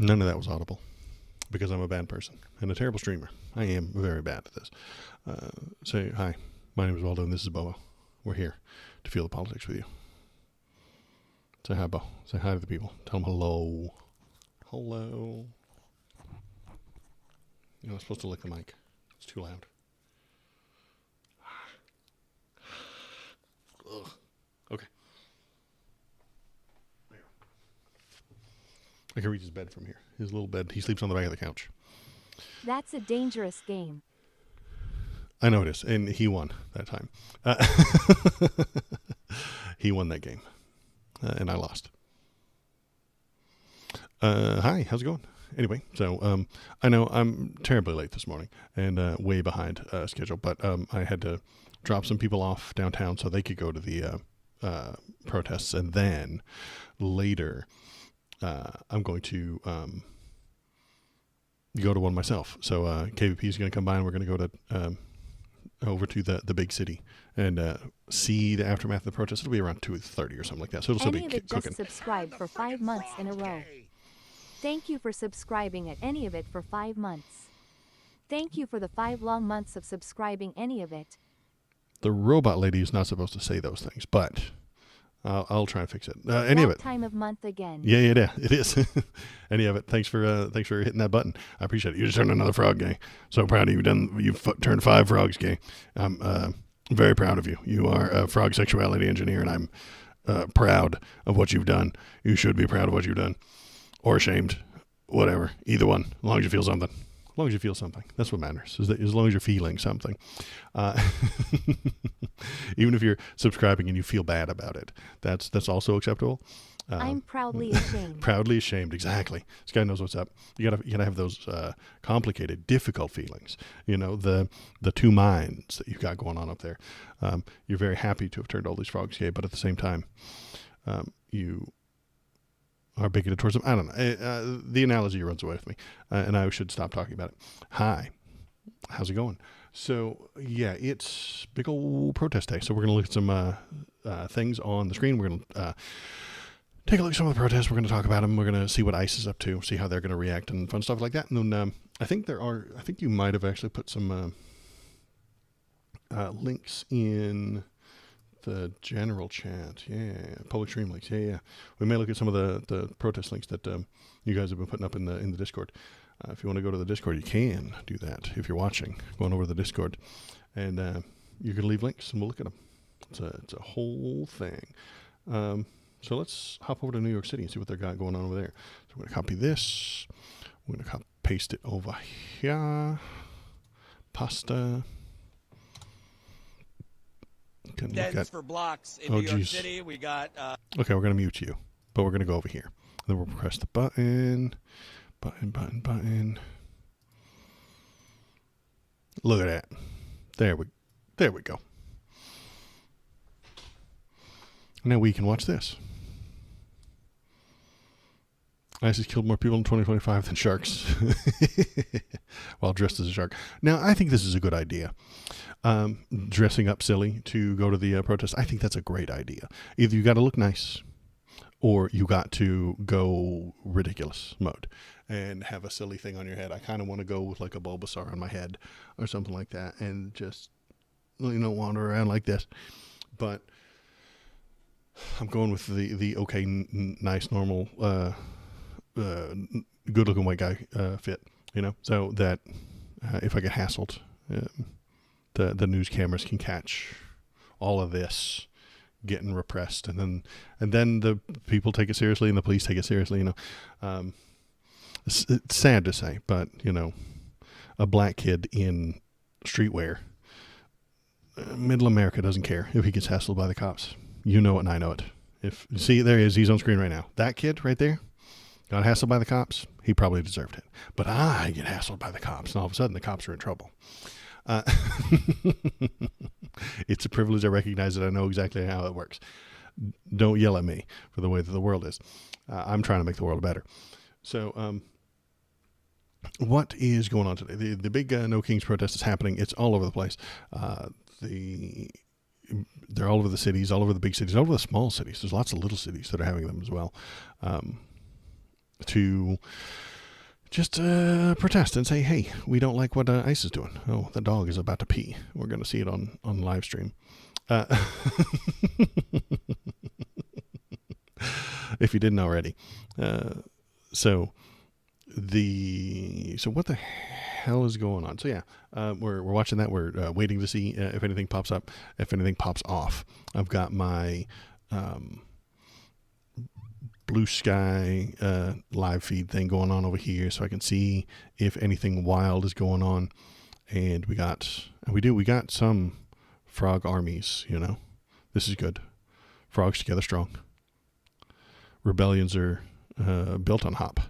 None of that was audible because I'm a bad person and a terrible streamer. I am very bad at this. Say hi. My name is Waldo and this is Boa. We're here to feel the politics with you. Say hi, Bo. Say hi to the people. Tell them hello. Hello. You're not supposed to lick the mic. It's too loud. Ugh. Okay. There. I can reach his bed from here. His little bed. He sleeps on the back of the couch. That's a dangerous game. I know it is. And he won that time. He won that game. And I lost. Hi, how's it going? Anyway, so I know I'm terribly late this morning and way behind schedule, but I had to drop some people off downtown so they could go to the protests, and then later I'm going to go to one myself. So KVP is going to come by, and we're going to go to over to the big city and see the aftermath of the protest. It'll be around 2:30 or something like that. So it'll still be cooking. Just subscribed for 5 months in a row. Thank you for subscribing at Any of It for 5 months. Thank you for the 5 long months of subscribing Any of It. The robot lady is not supposed to say those things, but I'll try and fix it. Any of it. Time of month again. Yeah, it is. Any of it. Thanks for hitting that button. I appreciate it. You just turned another frog, gang. So proud of you. You've turned 5 frogs, gang. I'm very proud of you. You are a frog sexuality engineer, and I'm proud of what you've done. You should be proud of what you've done. Or ashamed, whatever, either one, as long as you feel something. As long as you feel something, that's what matters, is that as long as you're feeling something. Even if you're subscribing and you feel bad about it, that's also acceptable. I'm proudly ashamed. Proudly ashamed, exactly. This guy knows what's up. You gotta have those complicated, difficult feelings. You know, the two minds that you've got going on up there. You're very happy to have turned all these frogs gay, but at the same time, you are bigoted towards them. I don't know. The analogy runs away with me, and I should stop talking about it. Hi, how's it going? So, yeah, it's big old protest day. So we're going to look at some things on the screen. We're going to take a look at some of the protests. We're going to talk about them. We're going to see what ICE is up to, see how they're going to react, and fun stuff like that. And then I think you might have actually put some links in the general chat. Yeah, public stream links. Yeah. We may look at some of the protest links that you guys have been putting up in the Discord. If you want to go to the Discord, you can do that. If you're watching, going over to the Discord, and you can leave links, and we'll look at them. It's a whole thing. So let's hop over to New York City and see what they got going on over there. So we're going to copy this. We're going to paste it over here. Pasta. For blocks in New York City. We got. Okay, we're going to mute you, but we're going to go over here. And then we'll press the button. Button. Look at that. There we go. Now we can watch this. ICE has killed more people in 2025 than sharks while dressed as a shark. Now, I think this is a good idea. Dressing up silly to go to the protest, I think that's a great idea. Either you got to look nice or you got to go ridiculous mode and have a silly thing on your head. I kind of want to go with like a Bulbasaur on my head or something like that and just, wander around like this. But I'm going with the okay, nice, normal, good-looking white guy fit, so that if I get hassled, the news cameras can catch all of this getting repressed, and then the people take it seriously and the police take it seriously. It's sad to say, but a black kid in streetwear, middle America doesn't care if he gets hassled by the cops. You know it, and I know it. See, there he is. He's on screen right now. That kid right there got hassled by the cops. He probably deserved it. But I get hassled by the cops, and all of a sudden the cops are in trouble. It's a privilege. I recognize it. I know exactly how it works. Don't yell at me for the way that the world is. I'm trying to make the world better. So, what is going on today? The big No Kings protest is happening. It's all over the place. They're all over the cities, all over the big cities, all over the small cities. There's lots of little cities that are having them as well. To just protest and say, hey, we don't like what ICE is doing. Oh, the dog is about to pee. We're going to see it on live stream. If you didn't already. So what the hell is going on? So yeah, we're watching that. We're waiting to see if anything pops up, if anything pops off. I've got my blue sky live feed thing going on over here, so I can see if anything wild is going on. And we got some frog armies. This is good. Frogs together strong. Rebellions are built on hop.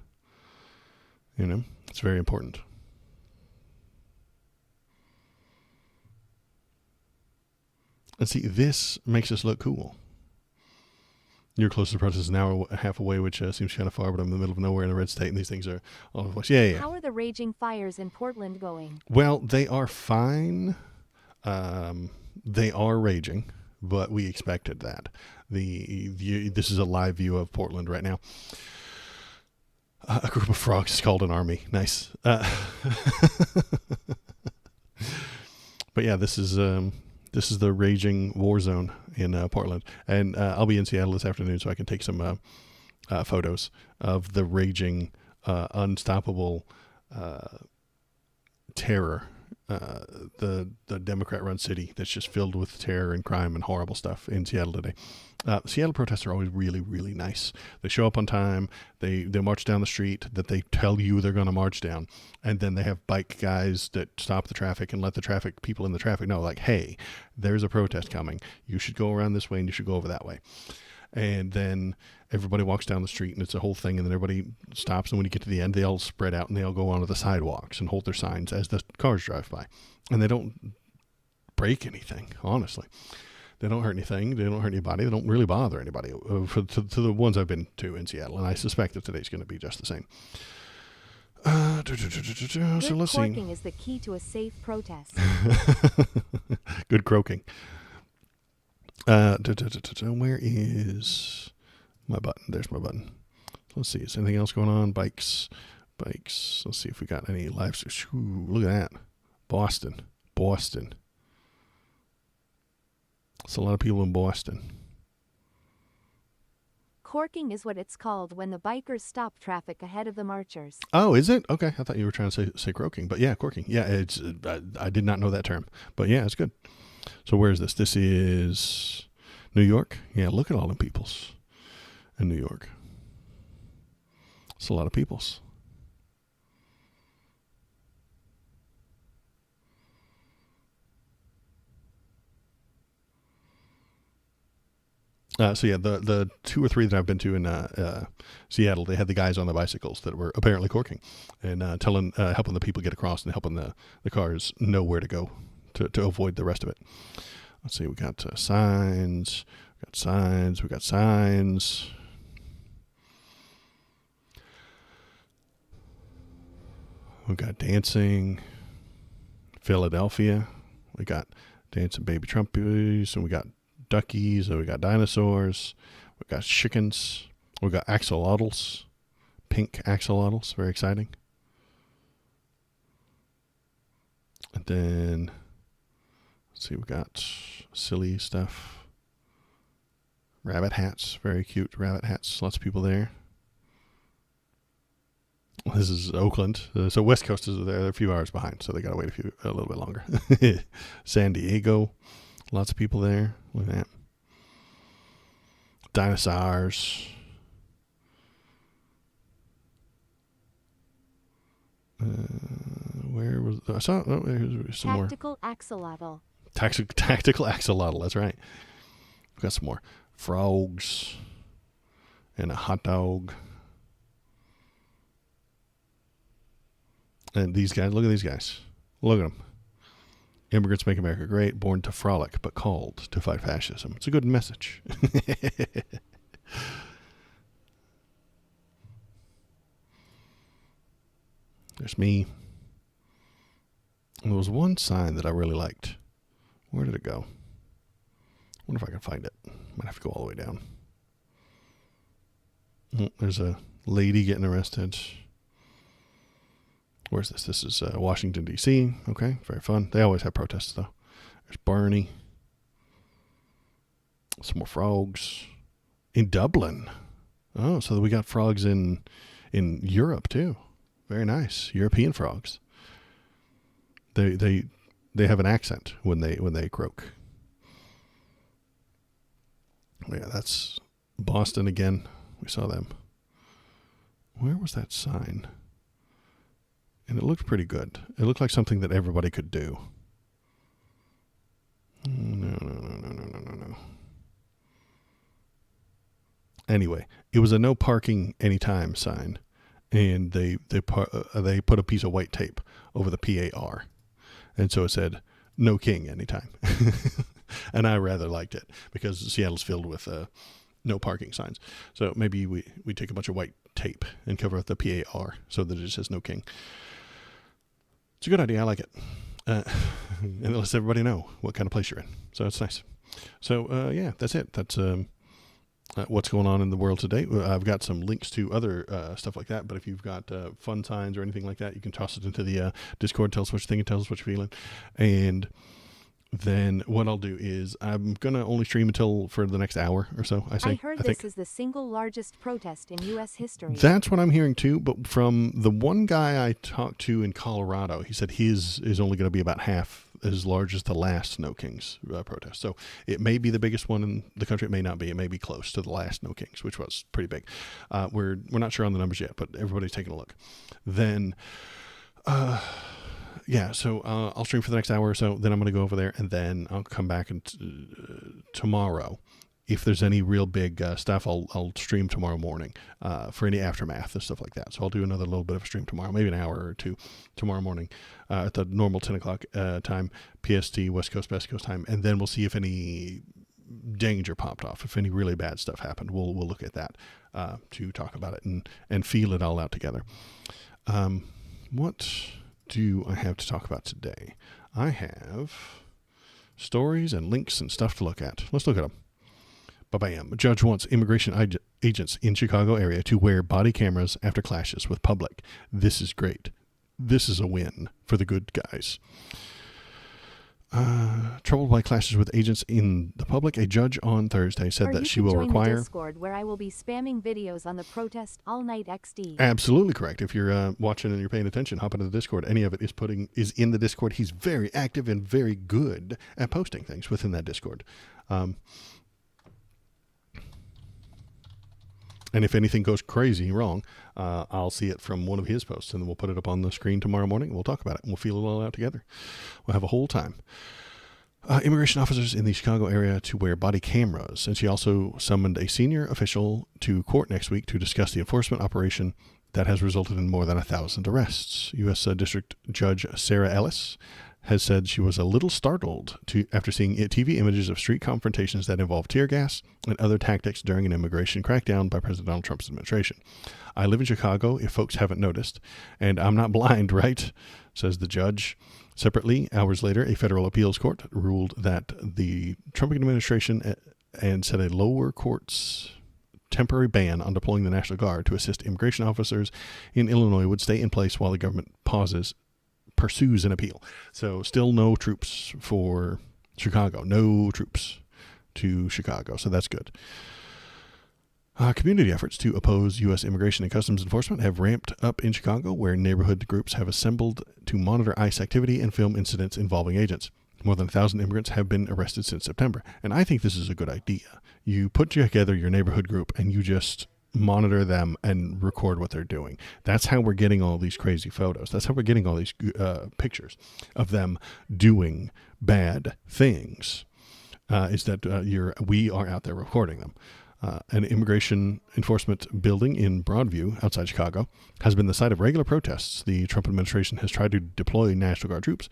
It's very important. And see, this makes us look cool. You're close to the protest, an hour and a half away, which seems kind of far, but I'm in the middle of nowhere in a red state, and these things are all over the place. Yeah. How are the raging fires in Portland going? Well, they are fine. They are raging, but we expected that. This is a live view of Portland right now. A group of frogs is called an army. Nice. But yeah, this is the raging war zone in Portland, and I'll be in Seattle this afternoon, so I can take some photos of the raging, unstoppable terror. The Democrat-run city that's just filled with terror and crime and horrible stuff in Seattle today. Seattle protests are always really, really nice. They show up on time. They march down the street that they tell you they're going to march down, and then they have bike guys that stop the traffic and let the people in the traffic know, like, hey, there's a protest coming. You should go around this way and you should go over that way. And then everybody walks down the street, and it's a whole thing, and then everybody stops, and when you get to the end, they all spread out, and they all go onto the sidewalks and hold their signs as the cars drive by. And they don't break anything, honestly. They don't hurt anything. They don't hurt anybody. They don't really bother anybody to the ones I've been to in Seattle, and I suspect that today's going to be just the same. So let's see. Good corking is the key to a safe protest. Good croaking. Where is my button? There's my button. Let's see. Is anything else going on? Bikes. Let's see if we got any live. Ooh, look at that. Boston. It's a lot of people in Boston. Corking is what it's called when the bikers stop traffic ahead of the marchers. Oh, is it? Okay. I thought you were trying to say croaking, but yeah, corking. Yeah, it's. I did not know that term, but yeah, it's good. So where is this? This is New York. Yeah, look at all the peoples in New York. It's a lot of peoples. So yeah, the 2 or 3 that I've been to in Seattle, they had the guys on the bicycles that were apparently corking and helping the people get across and helping the cars know where to go to avoid the rest of it. Let's see, we got signs, we got signs. We got dancing, Philadelphia. We got dancing baby Trumpies, and we got duckies, and we got dinosaurs. We got chickens. We got axolotls, pink axolotls, very exciting. And then, let's see, we got silly stuff. Rabbit hats, very cute rabbit hats. Lots of people there. This is Oakland. So West Coast is there. They're a few hours behind, so they got to wait a little bit longer. San Diego, lots of people there. Look at that. Dinosaurs. Where was I saw? Oh, there's some more. Tactical axolotl. Tactical axolotl. That's right. We've got some more frogs and a hot dog. And these guys, look at these guys. Look at them. Immigrants make America great, born to frolic, but called to fight fascism. It's a good message. There's me. And there was one sign that I really liked. Where did it go? I wonder if I can find it. Might have to go all the way down. Oh, there's a lady getting arrested. Where's this? This is Washington, D.C. Okay, very fun. They always have protests, though. There's Barney. Some more frogs. In Dublin. Oh, so we got frogs in Europe, too. Very nice. European frogs. They have an accent when they croak. Yeah, that's Boston again. We saw them. Where was that sign? And it looked pretty good. It looked like something that everybody could do. No. Anyway, it was a no parking anytime sign, and they put a piece of white tape over the PAR, and so it said no king anytime. And I rather liked it because Seattle's filled with no parking signs. So maybe we take a bunch of white tape and cover up the PAR so that it just says no king. It's a good idea. I like it. And it lets everybody know what kind of place you're in. So it's nice. So, yeah, that's it. That's what's going on in the world today. I've got some links to other stuff like that. But if you've got fun signs or anything like that, you can toss it into the Discord. Tell us what you're thinking. Tell us what you're feeling. And then what I'll do is I'm going to only stream for the next hour or so, I think. This is the single largest protest in U.S. history. That's what I'm hearing, too. But from the one guy I talked to in Colorado, he said his is only going to be about half as large as the last No Kings protest. So it may be the biggest one in the country. It may not be. It may be close to the last No Kings, which was pretty big. We're not sure on the numbers yet, but everybody's taking a look. Then... yeah, so I'll stream for the next hour or so. Then I'm going to go over there, and then I'll come back and tomorrow. If there's any real big stuff, I'll stream tomorrow morning for any aftermath and stuff like that. So I'll do another little bit of a stream tomorrow, maybe an hour or two tomorrow morning at the normal 10 o'clock time, PST, West Coast time, and then we'll see if any danger popped off, if any really bad stuff happened. We'll look at that to talk about it and feel it all out together. What do I have to talk about today? I have stories and links and stuff to look at. Let's look at them. Ba-bam. A judge wants immigration agents in Chicago area to wear body cameras after clashes with public. This is great. This is a win for the good guys. Troubled by clashes with agents in the public, a judge on Thursday said that she will require... the Discord where I will be spamming videos on the protest all night XD. Absolutely correct. If you're watching and you're paying attention, hop into the Discord. Any of it is in the Discord. He's very active and very good at posting things within that Discord. And if anything goes crazy wrong, I'll see it from one of his posts, and then we'll put it up on the screen tomorrow morning, and we'll talk about it, and we'll feel it all out together. We'll have a whole time. Immigration officers in the Chicago area to wear body cameras, and she also summoned a senior official to court next week to discuss the enforcement operation that has resulted in more than 1,000 arrests. U.S. District Judge Sarah Ellis has said she was a little startled after seeing TV images of street confrontations that involve tear gas and other tactics during an immigration crackdown by President Donald Trump's administration. I live in Chicago, if folks haven't noticed, and I'm not blind, right? Says the judge. Separately, hours later, a federal appeals court ruled that the Trump administration and set a lower court's temporary ban on deploying the National Guard to assist immigration officers in Illinois would stay in place while the government pursues an appeal. So still no troops for Chicago. No troops to Chicago. So that's good. Community efforts to oppose U.S. immigration and customs enforcement have ramped up in Chicago, where neighborhood groups have assembled to monitor ICE activity and film incidents involving agents. More than 1,000 immigrants have been arrested since September. And I think this is a good idea. You put together your neighborhood group and you just monitor them and record what they're doing. That's how we're getting all these crazy photos. That's how we're getting all these pictures of them doing bad things. Is that we are out there recording them. An immigration enforcement building in Broadview, outside Chicago, has been the site of regular protests. The Trump administration has tried to deploy National Guard troops,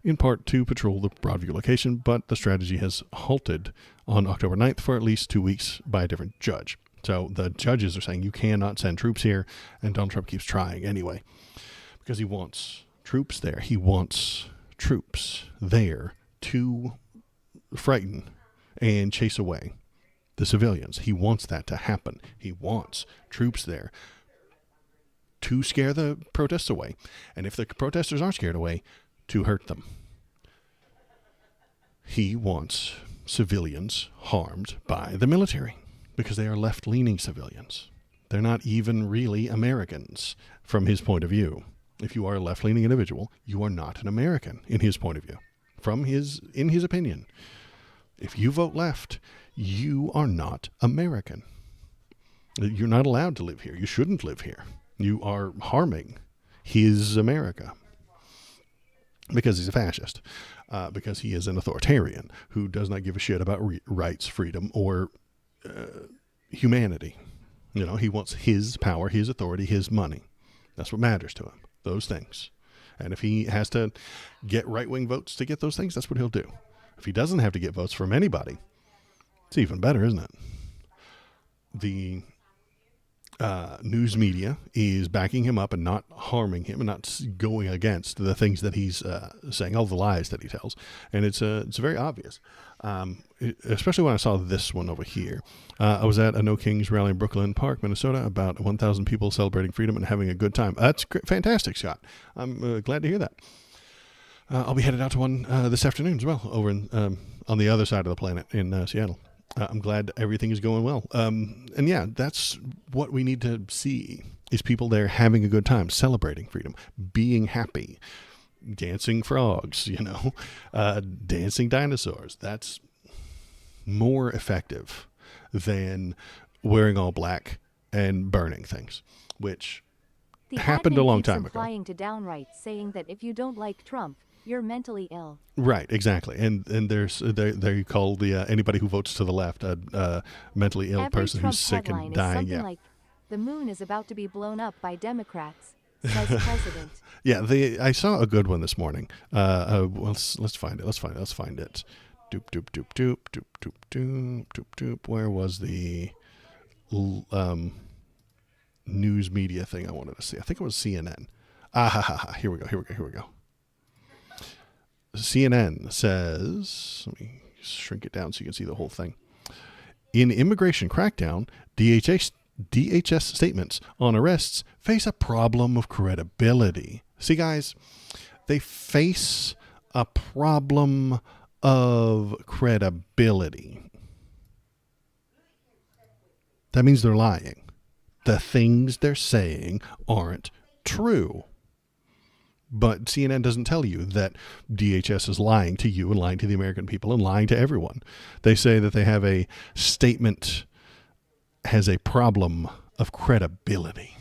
in part to patrol the Broadview location, but the strategy has halted on October 9th for at least 2 weeks by a different judge. So the judges are saying you cannot send troops here, and Donald Trump keeps trying anyway, because he wants troops there. He wants troops there to frighten and chase away the civilians. He wants that to happen. He wants troops there to scare the protests away. And if the protesters aren't scared away, to hurt them. He wants civilians harmed by the military because they are left-leaning civilians. They're not even really Americans from his point of view. If you are a left-leaning individual, you are not an American in his point of view. In his opinion, if you vote left, you are not American. You're not allowed to live here. You shouldn't live here. You are harming his America because he's a fascist, because he is an authoritarian who does not give a shit about rights, freedom, or humanity. You know, he wants his power, his authority, his money. That's what matters to him, those things. And if he has to get right-wing votes to get those things, that's what he'll do. If he doesn't have to get votes from anybody, it's even better, isn't it? The news media is backing him up and not harming him and not going against the things that he's saying, all the lies that he tells. And it's very obvious, especially when I saw this one over here. I was at a No Kings rally in Brooklyn Park, Minnesota, about 1,000 people celebrating freedom and having a good time. That's fantastic, Scott. I'm glad to hear that. I'll be headed out to one this afternoon as well, over in, on the other side of the planet in Seattle. I'm glad everything is going well. And yeah, that's what we need to see, is people there having a good time, celebrating freedom, being happy, dancing frogs, dancing dinosaurs. That's more effective than wearing all black and burning things, which happened a long time ago. Implying to downright saying that if you don't like Trump, you're mentally ill. Right, exactly. And they call the anybody who votes to the left a mentally ill person who's sick and dying. Yeah. Like, the moon is about to be blown up by Democrats, says President. Yeah, I saw a good one this morning. Let's find it. Let's find it. Doop doop doop doop doop doop doop doop doop. Where was the news media thing I wanted to see? I think it was CNN. Here we go. CNN says, let me shrink it down so you can see the whole thing. In immigration crackdown, DHS statements on arrests face a problem of credibility. See, guys, they face a problem of credibility. That means they're lying. The things they're saying aren't true. But CNN doesn't tell you that DHS is lying to you and lying to the American people and lying to everyone. They say that they have a statement has a problem of credibility.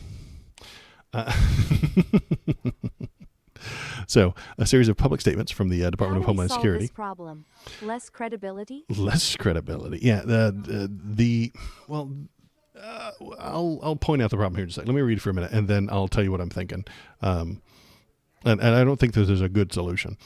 So, a series of public statements from the Department of Homeland Security. This problem? Less credibility? Less credibility. Yeah. I'll point out the problem here in a second. Let me read it for a minute, and then I'll tell you what I'm thinking. And I don't think that there's a good solution.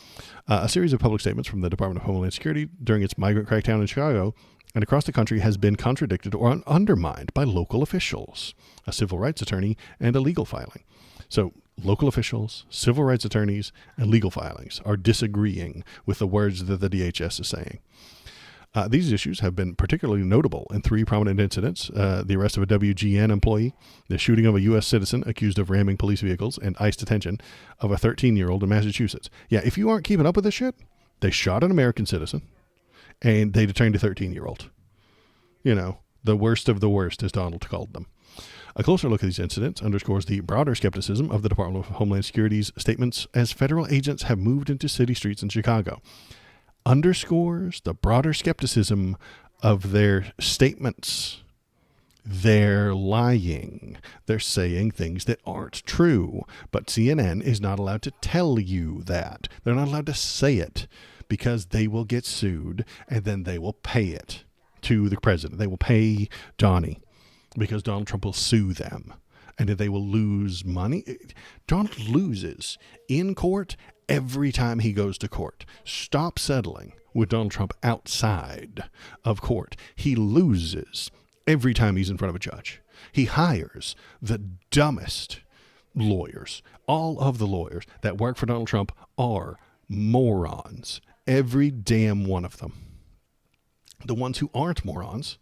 A series of public statements from the Department of Homeland Security during its migrant crackdown in Chicago and across the country has been contradicted or undermined by local officials, a civil rights attorney, and a legal filing. So local officials, civil rights attorneys, and legal filings are disagreeing with the words that the DHS is saying. These issues have been particularly notable in three prominent incidents: the arrest of a WGN employee, the shooting of a U.S. citizen accused of ramming police vehicles, and ICE detention of a 13-year-old in Massachusetts. Yeah, if you aren't keeping up with this shit, they shot an American citizen, and they detained a 13-year-old. The worst of the worst, as Donald called them. A closer look at these incidents underscores the broader skepticism of the Department of Homeland Security's statements as federal agents have moved into city streets in Chicago. Underscores the broader skepticism of their statements. They're lying. They're saying things that aren't true. But CNN is not allowed to tell you that. They're not allowed to say it because they will get sued, and then they will pay it to the president. They will pay Donnie because Donald Trump will sue them, and they will lose money. Donald loses in court every time he goes to court. Stop settling with Donald Trump outside of court. He loses every time he's in front of a judge. He hires the dumbest lawyers. All of the lawyers that work for Donald Trump are morons. Every damn one of them. The ones who aren't morons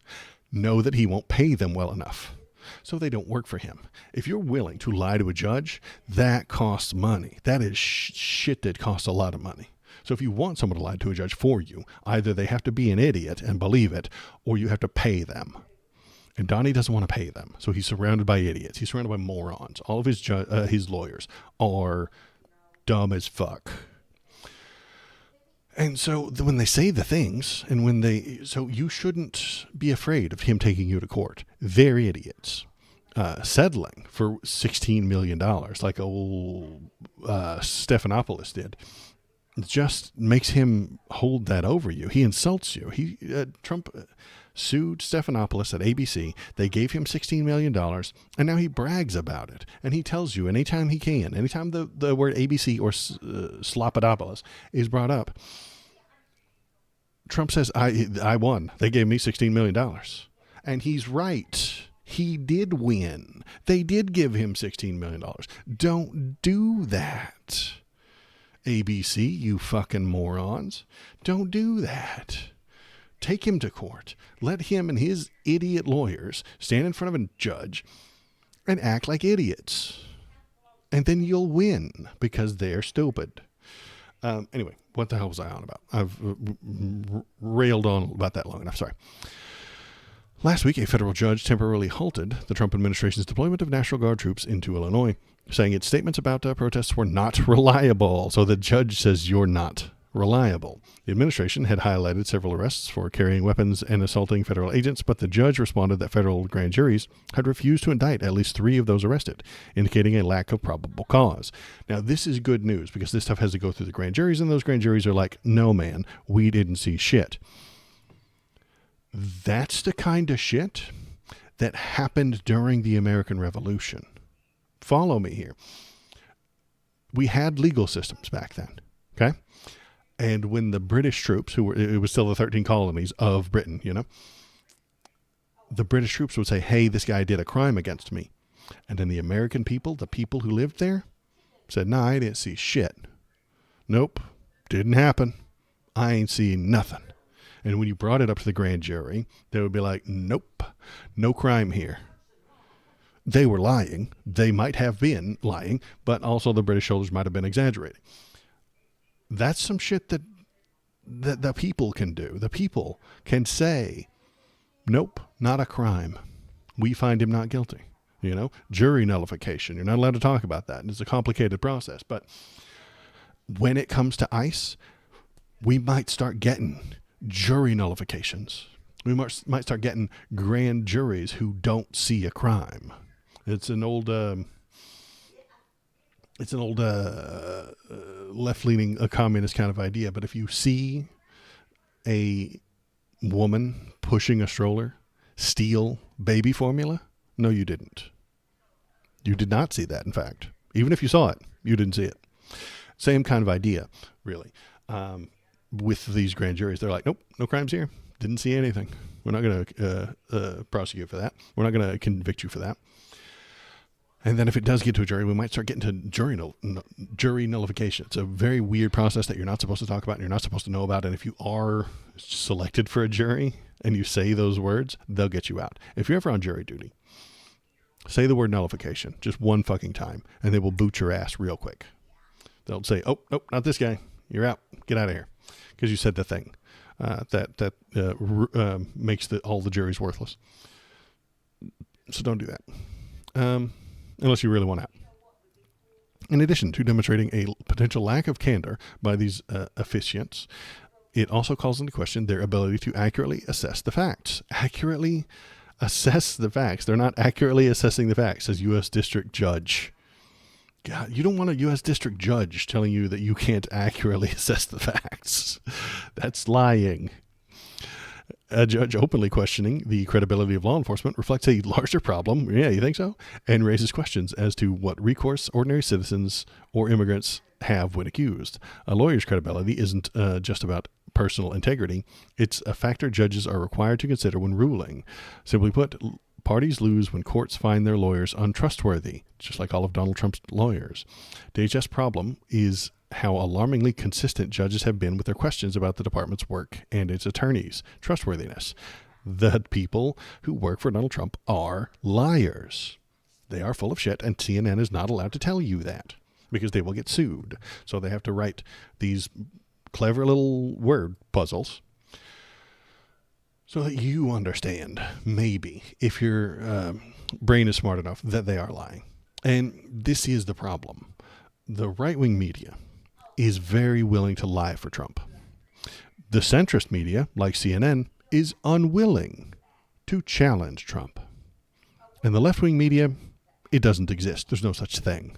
know that he won't pay them well enough. so they don't work for him. If you're willing to lie to a judge, that costs money. That is shit that costs a lot of money. So if you want someone to lie to a judge for you, either they have to be an idiot and believe it, or you have to pay them. And Donnie doesn't want to pay them, so he's surrounded by idiots. He's surrounded by morons. All of his lawyers are dumb as fuck. And so when they say the things, so you shouldn't be afraid of him taking you to court. They're idiots. Settling for $16 million, like old Stephanopoulos did, just makes him hold that over you. He insults you. Trump sued Stephanopoulos at ABC. They gave him $16 million, and now he brags about it. And he tells you anytime he can, anytime the word ABC or Slopadopoulos is brought up, Trump says, I won. They gave me $16 million. And he's right. He did win. They did give him $16 million. Don't do that. ABC, you fucking morons. Don't do that. Take him to court. Let him and his idiot lawyers stand in front of a judge and act like idiots. And then you'll win because they're stupid. Anyway, what the hell was I on about? I've railed on about that long enough. Sorry. Last week, a federal judge temporarily halted the Trump administration's deployment of National Guard troops into Illinois, saying its statements about protests were not reliable. So the judge says you're not reliable. The administration had highlighted several arrests for carrying weapons and assaulting federal agents, but the judge responded that federal grand juries had refused to indict at least 3 of those arrested, indicating a lack of probable cause. Now, this is good news because this stuff has to go through the grand juries, and those grand juries are like, no, man, we didn't see shit. That's the kind of shit that happened during the American Revolution. Follow me here. We had legal systems back then, okay? And when the British troops, it was still the 13 colonies of Britain, the British troops would say, hey, this guy did a crime against me. And then the American people, the people who lived there, said, nah, I didn't see shit. Nope, didn't happen. I ain't seeing nothing. And when you brought it up to the grand jury, they would be like, nope, no crime here. They were lying. They might have been lying, but also the British soldiers might have been exaggerating. That's some shit that the people can do. The people can say, nope, not a crime. We find him not guilty. Jury nullification. You're not allowed to talk about that. And it's a complicated process. But when it comes to ICE, we might start getting jury nullifications. We might start getting grand juries who don't see a crime. It's an old left-leaning, a communist kind of idea. But if you see a woman pushing a stroller steal baby formula, no, you didn't. You did not see that, in fact. Even if you saw it, you didn't see it. Same kind of idea, really. With these grand juries, they're like, nope, no crimes here. Didn't see anything. We're not going to prosecute for that. We're not going to convict you for that. And then if it does get to a jury, we might start getting to jury nullification. It's a very weird process that you're not supposed to talk about and you're not supposed to know about. And if you are selected for a jury and you say those words, they'll get you out. If you're ever on jury duty, say the word nullification just one fucking time and they will boot your ass real quick. They'll say, oh, nope, not this guy. You're out. Get out of here. Because you said the thing that makes all the juries worthless. So don't do that. Unless you really want out. In addition to demonstrating a potential lack of candor by these officiants, it also calls into question their ability to accurately assess the facts. Accurately assess the facts. They're not accurately assessing the facts, says U.S. District Judge. God, you don't want a U.S. District Judge telling you that you can't accurately assess the facts. That's lying. A judge openly questioning the credibility of law enforcement reflects a larger problem. Yeah, you think so? And raises questions as to what recourse ordinary citizens or immigrants have when accused. A lawyer's credibility isn't just about personal integrity. It's a factor judges are required to consider when ruling. Simply put, parties lose when courts find their lawyers untrustworthy, just like all of Donald Trump's lawyers. DHS problem is how alarmingly consistent judges have been with their questions about the department's work and its attorneys' trustworthiness. the people who work for Donald Trump are liars. They are full of shit, and CNN is not allowed to tell you that because they will get sued. So they have to write these clever little word puzzles so that you understand, maybe, if your brain is smart enough, that they are lying. And this is the problem. The right-wing media is very willing to lie for Trump. The centrist media, like CNN, is unwilling to challenge Trump. And the left-wing media, it doesn't exist. There's no such thing.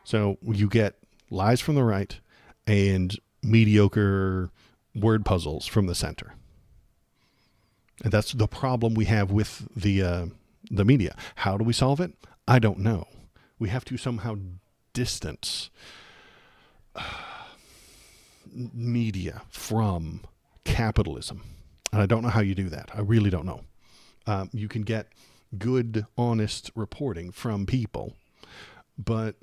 So you get lies from the right and mediocre word puzzles from the center. And that's the problem we have with the media. How do we solve it? I don't know. We have to somehow distance media from capitalism. And I don't know how you do that. I really don't know. You can get good, honest reporting from people, but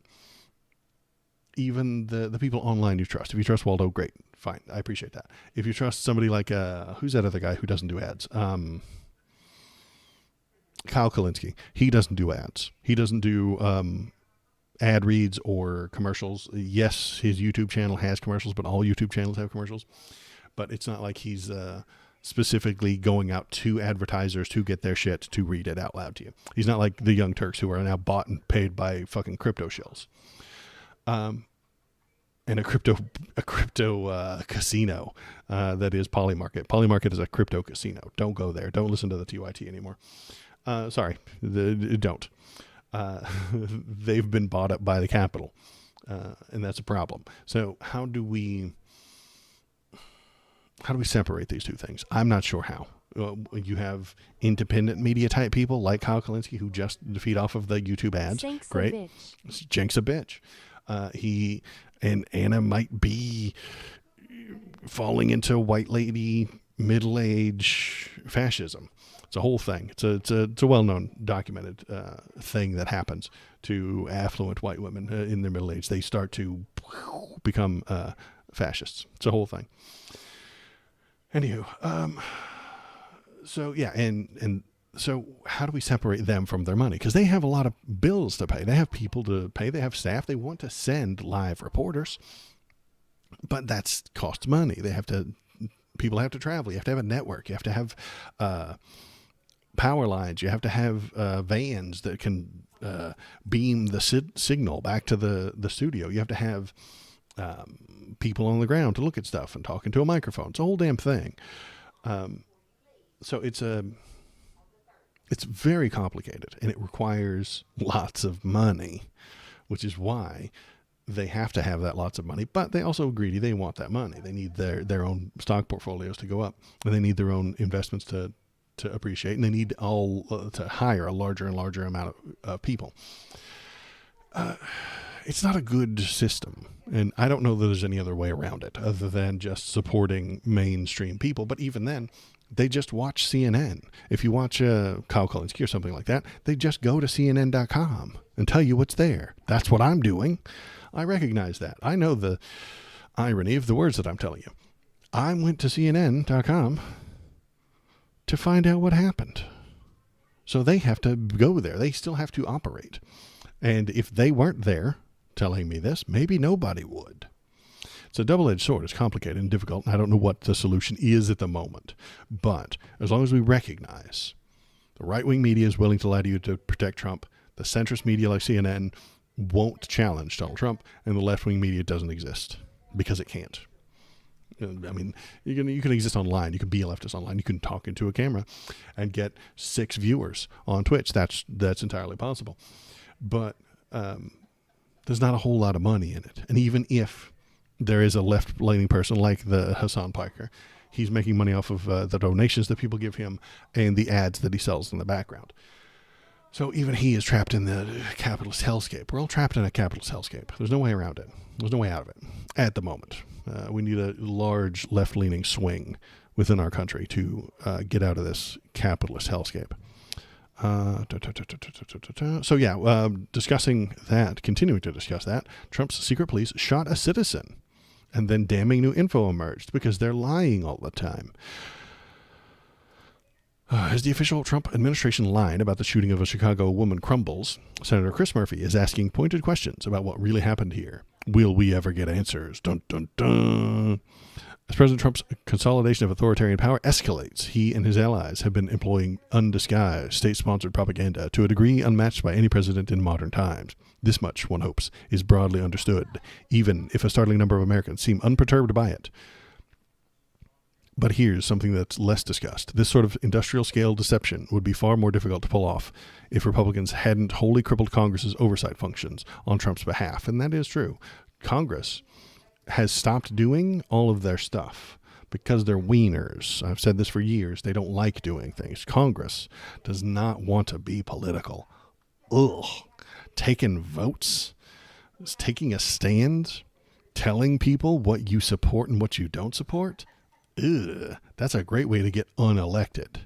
even the people online you trust. If you trust Waldo, great, fine, I appreciate that. If you trust somebody like, who's that other guy who doesn't do ads? Kyle Kalinske. He doesn't do ads. He doesn't do ad reads or commercials. Yes, his YouTube channel has commercials, but all YouTube channels have commercials. But it's not like he's specifically going out to advertisers to get their shit to read it out loud to you. He's not like the Young Turks who are now bought and paid by fucking crypto shills. And a crypto casino that is Polymarket. Polymarket is a crypto casino. Don't go there. Don't listen to the TYT anymore. Sorry, don't. They've been bought up by the capital, and that's a problem. So how do we separate these two things? I'm not sure how. You have independent media type people like Kyle Kalinske who just feed off of the YouTube ads. Jenks Great. A bitch. Jenks a bitch. He and Anna might be falling into white lady middle-age fascism. It's a whole thing. It's a well-known, documented thing that happens to affluent white women in their middle age. They start to become fascists. It's a whole thing. Anywho, so yeah, and so how do we separate them from their money? Because they have a lot of bills to pay. They have people to pay. They have staff. They want to send live reporters, but that's costs money. People have to travel. You have to have a network. You have to have power lines. You have to have vans that can beam the signal back to the studio. You have to have people on the ground to look at stuff and talk into a microphone. It's a whole damn thing. So it's very complicated, and it requires lots of money, which is why they have to have that lots of money. But they also are greedy. They want that money. They need their own stock portfolios to go up, and they need their own investments to appreciate, and they need all to hire a larger and larger amount of people. It's not a good system, and I don't know that there's any other way around it other than just supporting mainstream people. But even then, they just watch CNN. If you watch Kyle Kalinske or something like that, they just go to CNN.com and tell you what's there. That's what I'm doing. I recognize that. I know the irony of the words that I'm telling you. I went to CNN.com to find out what happened. So they have to go there. They still have to operate. And if they weren't there telling me this, maybe nobody would. It's a double-edged sword. It's complicated and difficult. I don't know what the solution is at the moment. But as long as we recognize the right-wing media is willing to lie to you to protect Trump, the centrist media like CNN won't challenge Donald Trump, and the left-wing media doesn't exist because it can't. I mean, you can exist online. You can be a leftist online. You can talk into a camera and get 6 viewers on Twitch. That's entirely possible. But there's not a whole lot of money in it. And even if there is a left-leaning person like the Hassan Piker, he's making money off of the donations that people give him and the ads that he sells in the background. So even he is trapped in the capitalist hellscape. We're all trapped in a capitalist hellscape. There's no way around it. There's no way out of it at the moment. We need a large left-leaning swing within our country to get out of this capitalist hellscape. So yeah, discussing that, continuing to discuss that, Trump's secret police shot a citizen, and then damning new info emerged because they're lying all the time. As the official Trump administration line about the shooting of a Chicago woman crumbles, Senator Chris Murphy is asking pointed questions about what really happened here. Will we ever get answers? Dun, dun, dun. As President Trump's consolidation of authoritarian power escalates, he and his allies have been employing undisguised state-sponsored propaganda to a degree unmatched by any president in modern times. This much, one hopes, is broadly understood, even if a startling number of Americans seem unperturbed by it. But here's something that's less discussed. This sort of industrial-scale deception would be far more difficult to pull off if Republicans hadn't wholly crippled Congress's oversight functions on Trump's behalf. And that is true. Congress has stopped doing all of their stuff because they're wieners. I've said this for years. They don't like doing things. Congress does not want to be political. Ugh. Taking votes, taking a stand, telling people what you support and what you don't support. Ugh, that's a great way to get unelected.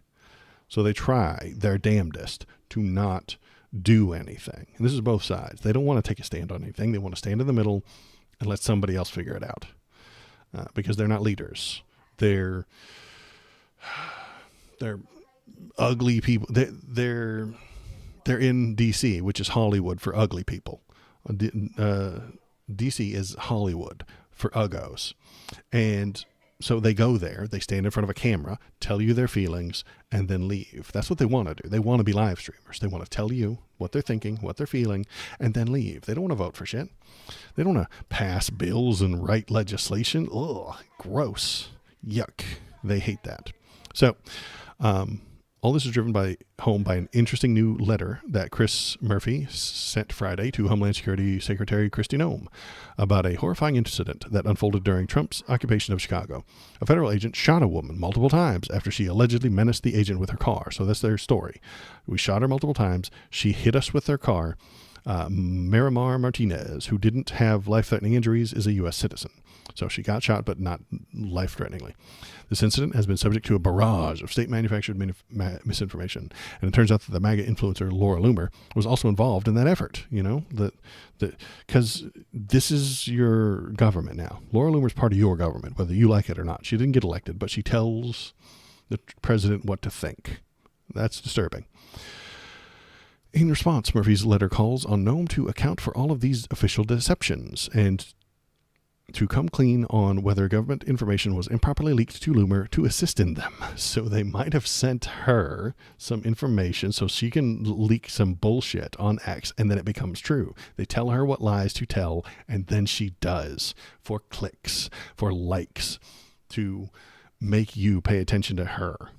So they try their damnedest to not do anything. And this is both sides. They don't want to take a stand on anything. They want to stand in the middle and let somebody else figure it out. Because they're not leaders. They're ugly people. They're in D.C., which is Hollywood for ugly people. D.C. is Hollywood for uggos. And so they go there, they stand in front of a camera, tell you their feelings, and then leave. That's what they want to do. They want to be live streamers. They want to tell you what they're thinking, what they're feeling, and then leave. They don't want to vote for shit. They don't want to pass bills and write legislation. Ugh, gross. Yuck. They hate that. So, all this is driven home by an interesting new letter that Chris Murphy sent Friday to Homeland Security Secretary Kristi Noem about a horrifying incident that unfolded during Trump's occupation of Chicago. A federal agent shot a woman multiple times after she allegedly menaced the agent with her car. So that's their story. We shot her multiple times. She hit us with her car. Miramar Martinez, who didn't have life-threatening injuries, is a U.S. citizen. So she got shot, but not life-threateningly. This incident has been subject to a barrage of state-manufactured misinformation. And it turns out that the MAGA influencer Laura Loomer was also involved in that effort, because this is your government now. Laura Loomer's part of your government, whether you like it or not. She didn't get elected, but she tells the president what to think. That's disturbing. In response, Murphy's letter calls on Noem to account for all of these official deceptions and to come clean on whether government information was improperly leaked to Loomer to assist in them. So they might have sent her some information so she can leak some bullshit on X, and then it becomes true. They tell her what lies to tell, and then she does for clicks, for likes, to make you pay attention to her.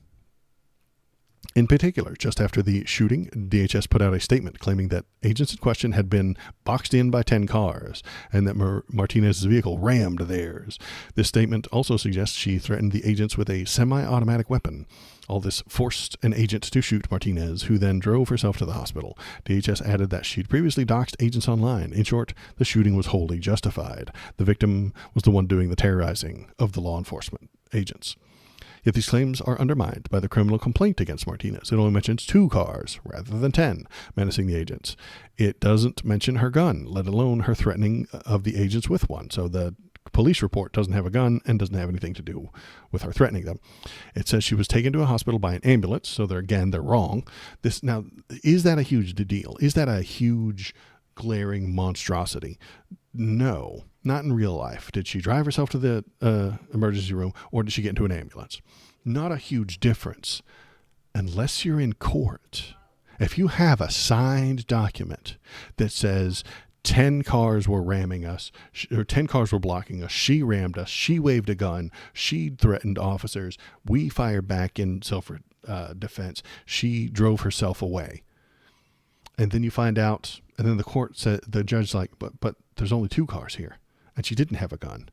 In particular, just after the shooting, DHS put out a statement claiming that agents in question had been boxed in by 10 cars and that Martinez's vehicle rammed theirs. This statement also suggests she threatened the agents with a semi-automatic weapon. All this forced an agent to shoot Martinez, who then drove herself to the hospital. DHS added that she'd previously doxed agents online. In short, the shooting was wholly justified. The victim was the one doing the terrorizing of the law enforcement agents. Yet these claims are undermined by the criminal complaint against Martinez. It only mentions 2 cars rather than 10 menacing the agents. It doesn't mention her gun, let alone her threatening of the agents with one. So the police report doesn't have a gun and doesn't have anything to do with her threatening them. It says she was taken to a hospital by an ambulance. So they're wrong. Now, is that a huge deal? Is that a huge glaring monstrosity? No, not in real life. Did she drive herself to the emergency room, or did she get into an ambulance? Not a huge difference unless you're in court. If you have a signed document that says 10 cars were ramming us, or 10 cars were blocking us, she rammed us, she waved a gun, she threatened officers, we fired back in self-defense, she drove herself away. And then you find out, and then the court said, the judge's like, but there's only 2 cars here, and she didn't have a gun,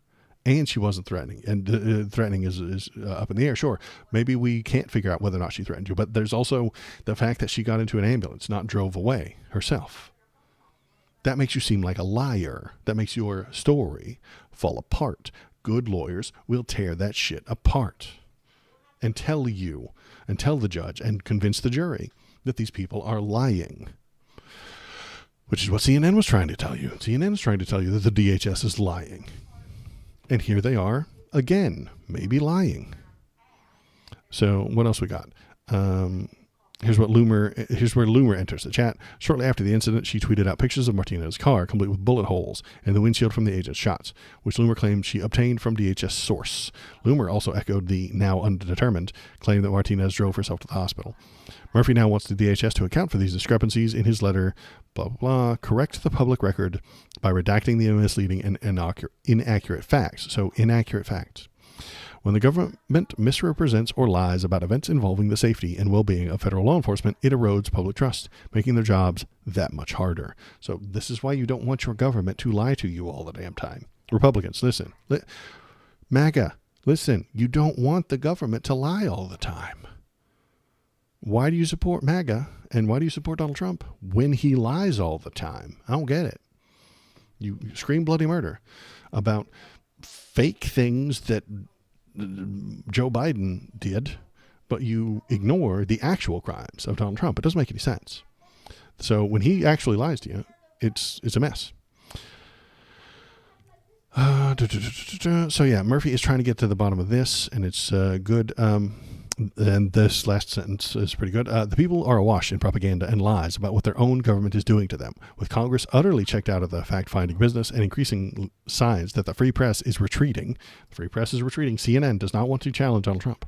and she wasn't threatening, and threatening is up in the air. Sure, maybe we can't figure out whether or not she threatened you, but there's also the fact that she got into an ambulance, not drove away herself. That makes you seem like a liar. That makes your story fall apart. Good lawyers will tear that shit apart and tell you, and tell the judge, and convince the jury that these people are lying. Which is what CNN was trying to tell you. CNN is trying to tell you that the DHS is lying. And here they are, again, maybe lying. So what else we got? Here's where Loomer enters the chat. Shortly after the incident, she tweeted out pictures of Martinez's car, complete with bullet holes in the windshield from the agent's shots, which Loomer claimed she obtained from DHS source. Loomer also echoed the now undetermined claim that Martinez drove herself to the hospital. Murphy now wants the DHS to account for these discrepancies in his letter, blah, blah, blah, correct the public record by redacting the misleading and inaccurate facts. So, inaccurate facts. When the government misrepresents or lies about events involving the safety and well-being of federal law enforcement, it erodes public trust, making their jobs that much harder. So this is why you don't want your government to lie to you all the damn time. Republicans, listen. MAGA, listen. You don't want the government to lie all the time. Why do you support MAGA and why do you support Donald Trump when he lies all the time? I don't get it. You scream bloody murder about fake things that Joe Biden did, but you ignore the actual crimes of Donald Trump. It doesn't make any sense. So when he actually lies to you, it's a mess. So yeah, Murphy is trying to get to the bottom of this, and it's good. And this last sentence is pretty good. The people are awash in propaganda and lies about what their own government is doing to them. With Congress utterly checked out of the fact-finding business and increasing signs that the free press is retreating. The free press is retreating. CNN does not want to challenge Donald Trump.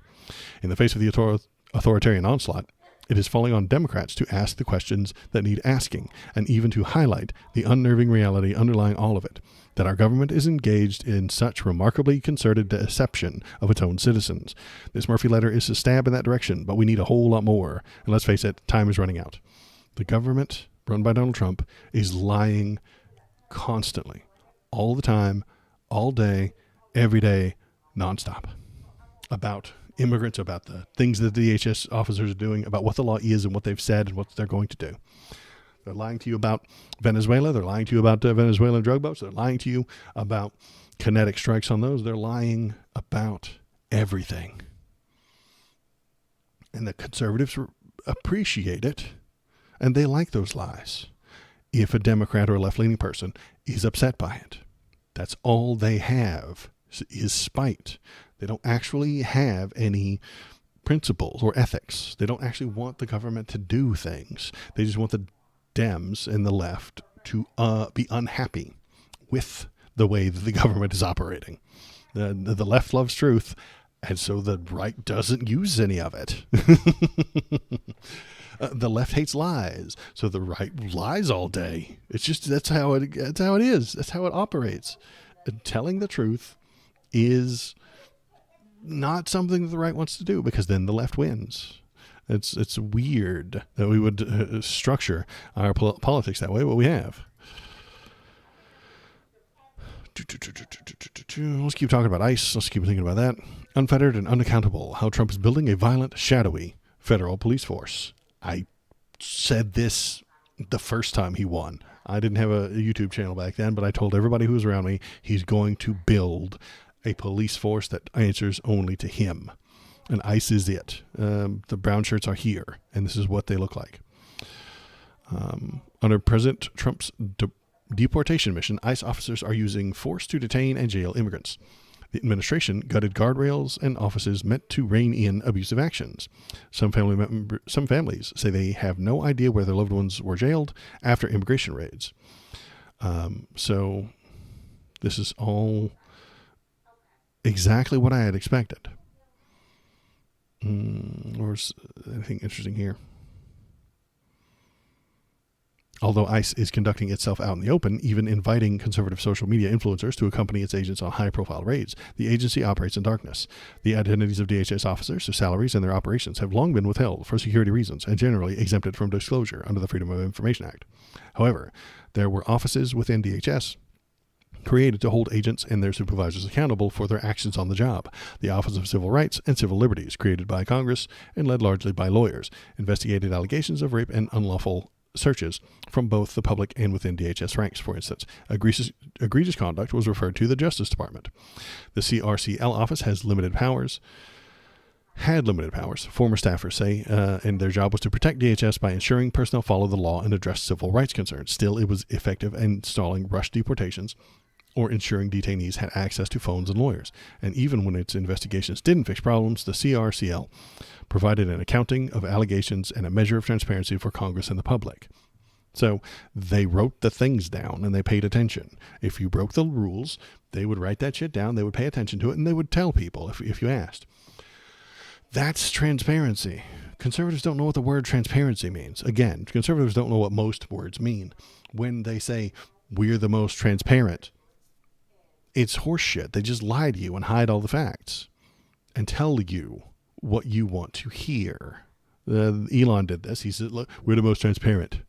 In the face of the authoritarian onslaught, it is falling on Democrats to ask the questions that need asking, and even to highlight the unnerving reality underlying all of it, that our government is engaged in such remarkably concerted deception of its own citizens. This Murphy letter is a stab in that direction, but we need a whole lot more. And let's face it, time is running out. The government, run by Donald Trump, is lying constantly, all the time, all day, every day, nonstop, about immigrants, about the things that the DHS officers are doing, about what the law is and what they've said and what they're going to do. They're lying to you about Venezuela. They're lying to you about Venezuelan drug boats. They're lying to you about kinetic strikes on those. They're lying about everything. And the conservatives appreciate it, and they like those lies. If a Democrat or a left-leaning person is upset by it, that's all they have is spite. They don't actually have any principles or ethics. They don't actually want the government to do things. They just want the Dems and the left to be unhappy with the way that the government is operating. The left loves truth, and so the right doesn't use any of it. The left hates lies, so the right lies all day. It's just that's how it is. That's how it operates. Telling the truth is not something that the right wants to do, because then the left wins. It's weird that we would structure our politics that way, but we have. Let's keep talking about ICE. Let's keep thinking about that. Unfettered and unaccountable. How Trump is building a violent, shadowy federal police force. I said this the first time he won. I didn't have a YouTube channel back then, but I told everybody who was around me he's going to build a police force that answers only to him. And ICE is it. The brown shirts are here, and this is what they look like. Under President Trump's deportation mission, ICE officers are using force to detain and jail immigrants. The administration gutted guardrails and offices meant to rein in abusive actions. Some families say they have no idea where their loved ones were jailed after immigration raids. So this is all exactly what I had expected. Or anything interesting here? Although ICE is conducting itself out in the open, even inviting conservative social media influencers to accompany its agents on high-profile raids, the agency operates in darkness. The identities of DHS officers, their salaries, and their operations have long been withheld for security reasons and generally exempted from disclosure under the Freedom of Information Act. However, there were offices within DHS created to hold agents and their supervisors accountable for their actions on the job. The Office of Civil Rights and Civil Liberties, created by Congress and led largely by lawyers, investigated allegations of rape and unlawful searches from both the public and within DHS ranks. For instance, egregious conduct was referred to the Justice Department. The CRCL office had limited powers. Former staffers say, and their job was to protect DHS by ensuring personnel follow the law and address civil rights concerns. Still, it was effective in stalling rush deportations or ensuring detainees had access to phones and lawyers. And even when its investigations didn't fix problems, the CRCL provided an accounting of allegations and a measure of transparency for Congress and the public. So they wrote the things down and they paid attention. If you broke the rules, they would write that shit down, they would pay attention to it, and they would tell people if you asked. That's transparency. Conservatives don't know what the word transparency means. Again, conservatives don't know what most words mean. When they say, we're the most transparent, it's horseshit. They just lie to you and hide all the facts and tell you what you want to hear. Elon did this. He said, look, we're the most transparent.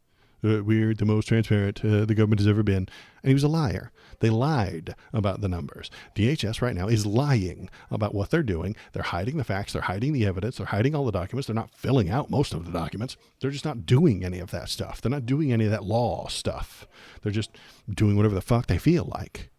We're the most transparent the government has ever been. And he was a liar. They lied about the numbers. DHS right now is lying about what they're doing. They're hiding the facts. They're hiding the evidence. They're hiding all the documents. They're not filling out most of the documents. They're just not doing any of that stuff. They're not doing any of that law stuff. They're just doing whatever the fuck they feel like.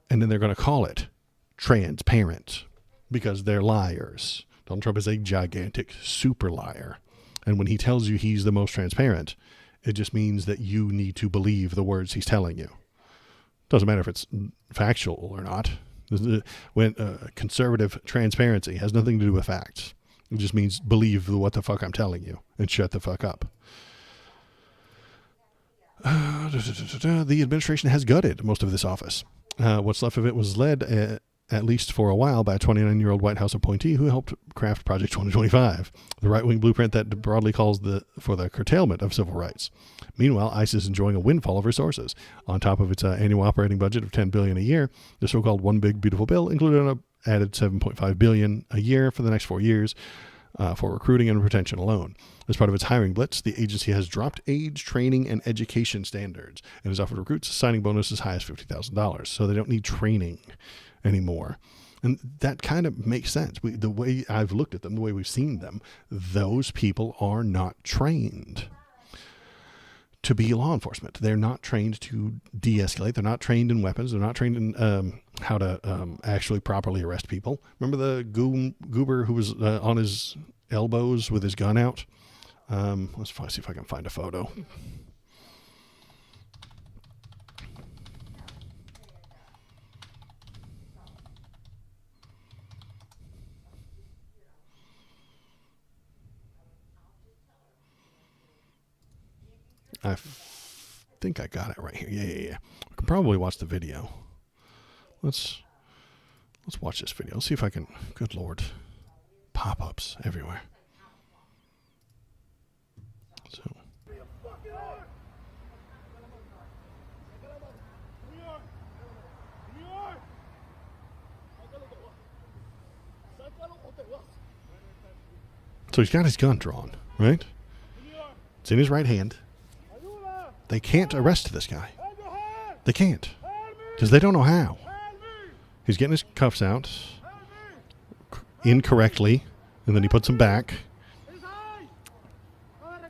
And then they're going to call it transparent because they're liars. Donald Trump is a gigantic super liar. And when he tells you he's the most transparent, it just means that you need to believe the words he's telling you. Doesn't matter if it's factual or not. When conservative transparency has nothing to do with facts. It just means believe what the fuck I'm telling you and shut the fuck up. The administration has gutted most of this office. What's left of it was led, at least for a while, by a 29-year-old White House appointee who helped craft Project 2025, the right-wing blueprint that broadly calls for the curtailment of civil rights. Meanwhile, ICE is enjoying a windfall of resources. On top of its annual operating budget of $10 billion a year, the so-called One Big Beautiful Bill included an added $7.5 billion a year for the next 4 years for recruiting and retention alone. As part of its hiring blitz, the agency has dropped age, training, and education standards and has offered recruits a signing bonus as high as $50,000, so they don't need training anymore. And that kind of makes sense. The way I've looked at them, the way we've seen them, those people are not trained to be law enforcement. They're not trained to de-escalate. They're not trained in weapons. They're not trained in how to actually properly arrest people. Remember the goober who was on his elbows with his gun out? Let's see if I can find a photo. I think I got it right here. Yeah. I can probably watch the video. Let's watch this video. Let's see if I can. Good Lord. Pop-ups everywhere. So. So he's got his gun drawn, right? It's in his right hand. They can't arrest this guy. They can't. Because they don't know how. He's getting his cuffs out incorrectly, and then he puts them back.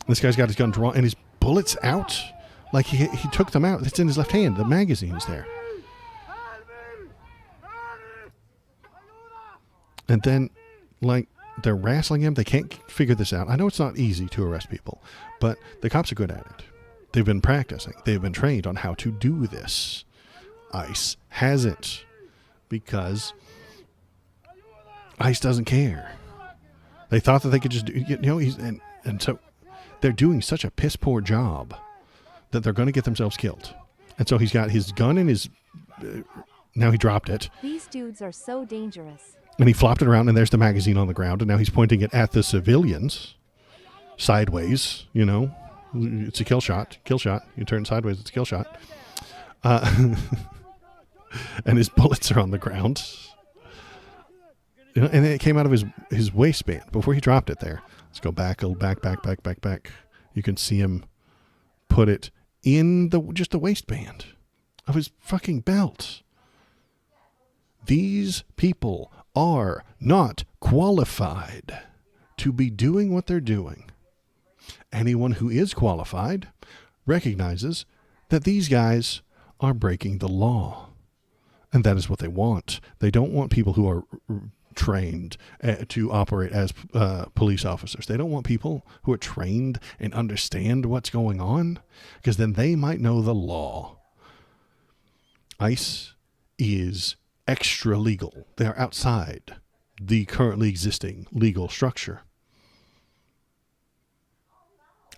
This guy's got his gun drawn, and his bullets out. Like he took them out. It's in his left hand. The magazine's there. And then, like, they're wrestling him. They can't figure this out. I know it's not easy to arrest people, but the cops are good at it. They've been practicing. They've been trained on how to do this. ICE hasn't, because ICE doesn't care. They thought that they could just do, and so they're doing such a piss poor job that they're going to get themselves killed. And so he's got his gun in his, now he dropped it. These dudes are so dangerous. And he flopped it around, and there's the magazine on the ground, and now he's pointing it at the civilians sideways, It's a kill shot. You turn sideways, it's a kill shot. And his bullets are on the ground. And it came out of his waistband before he dropped it there. Let's go back, back. You can see him put it in just the waistband of his fucking belt. These people are not qualified to be doing what they're doing. Anyone who is qualified recognizes that these guys are breaking the law. And that is what they want. They don't want people who are trained to operate as police officers. They don't want people who are trained and understand what's going on, because then they might know the law. ICE is extra legal. They are outside the currently existing legal structure.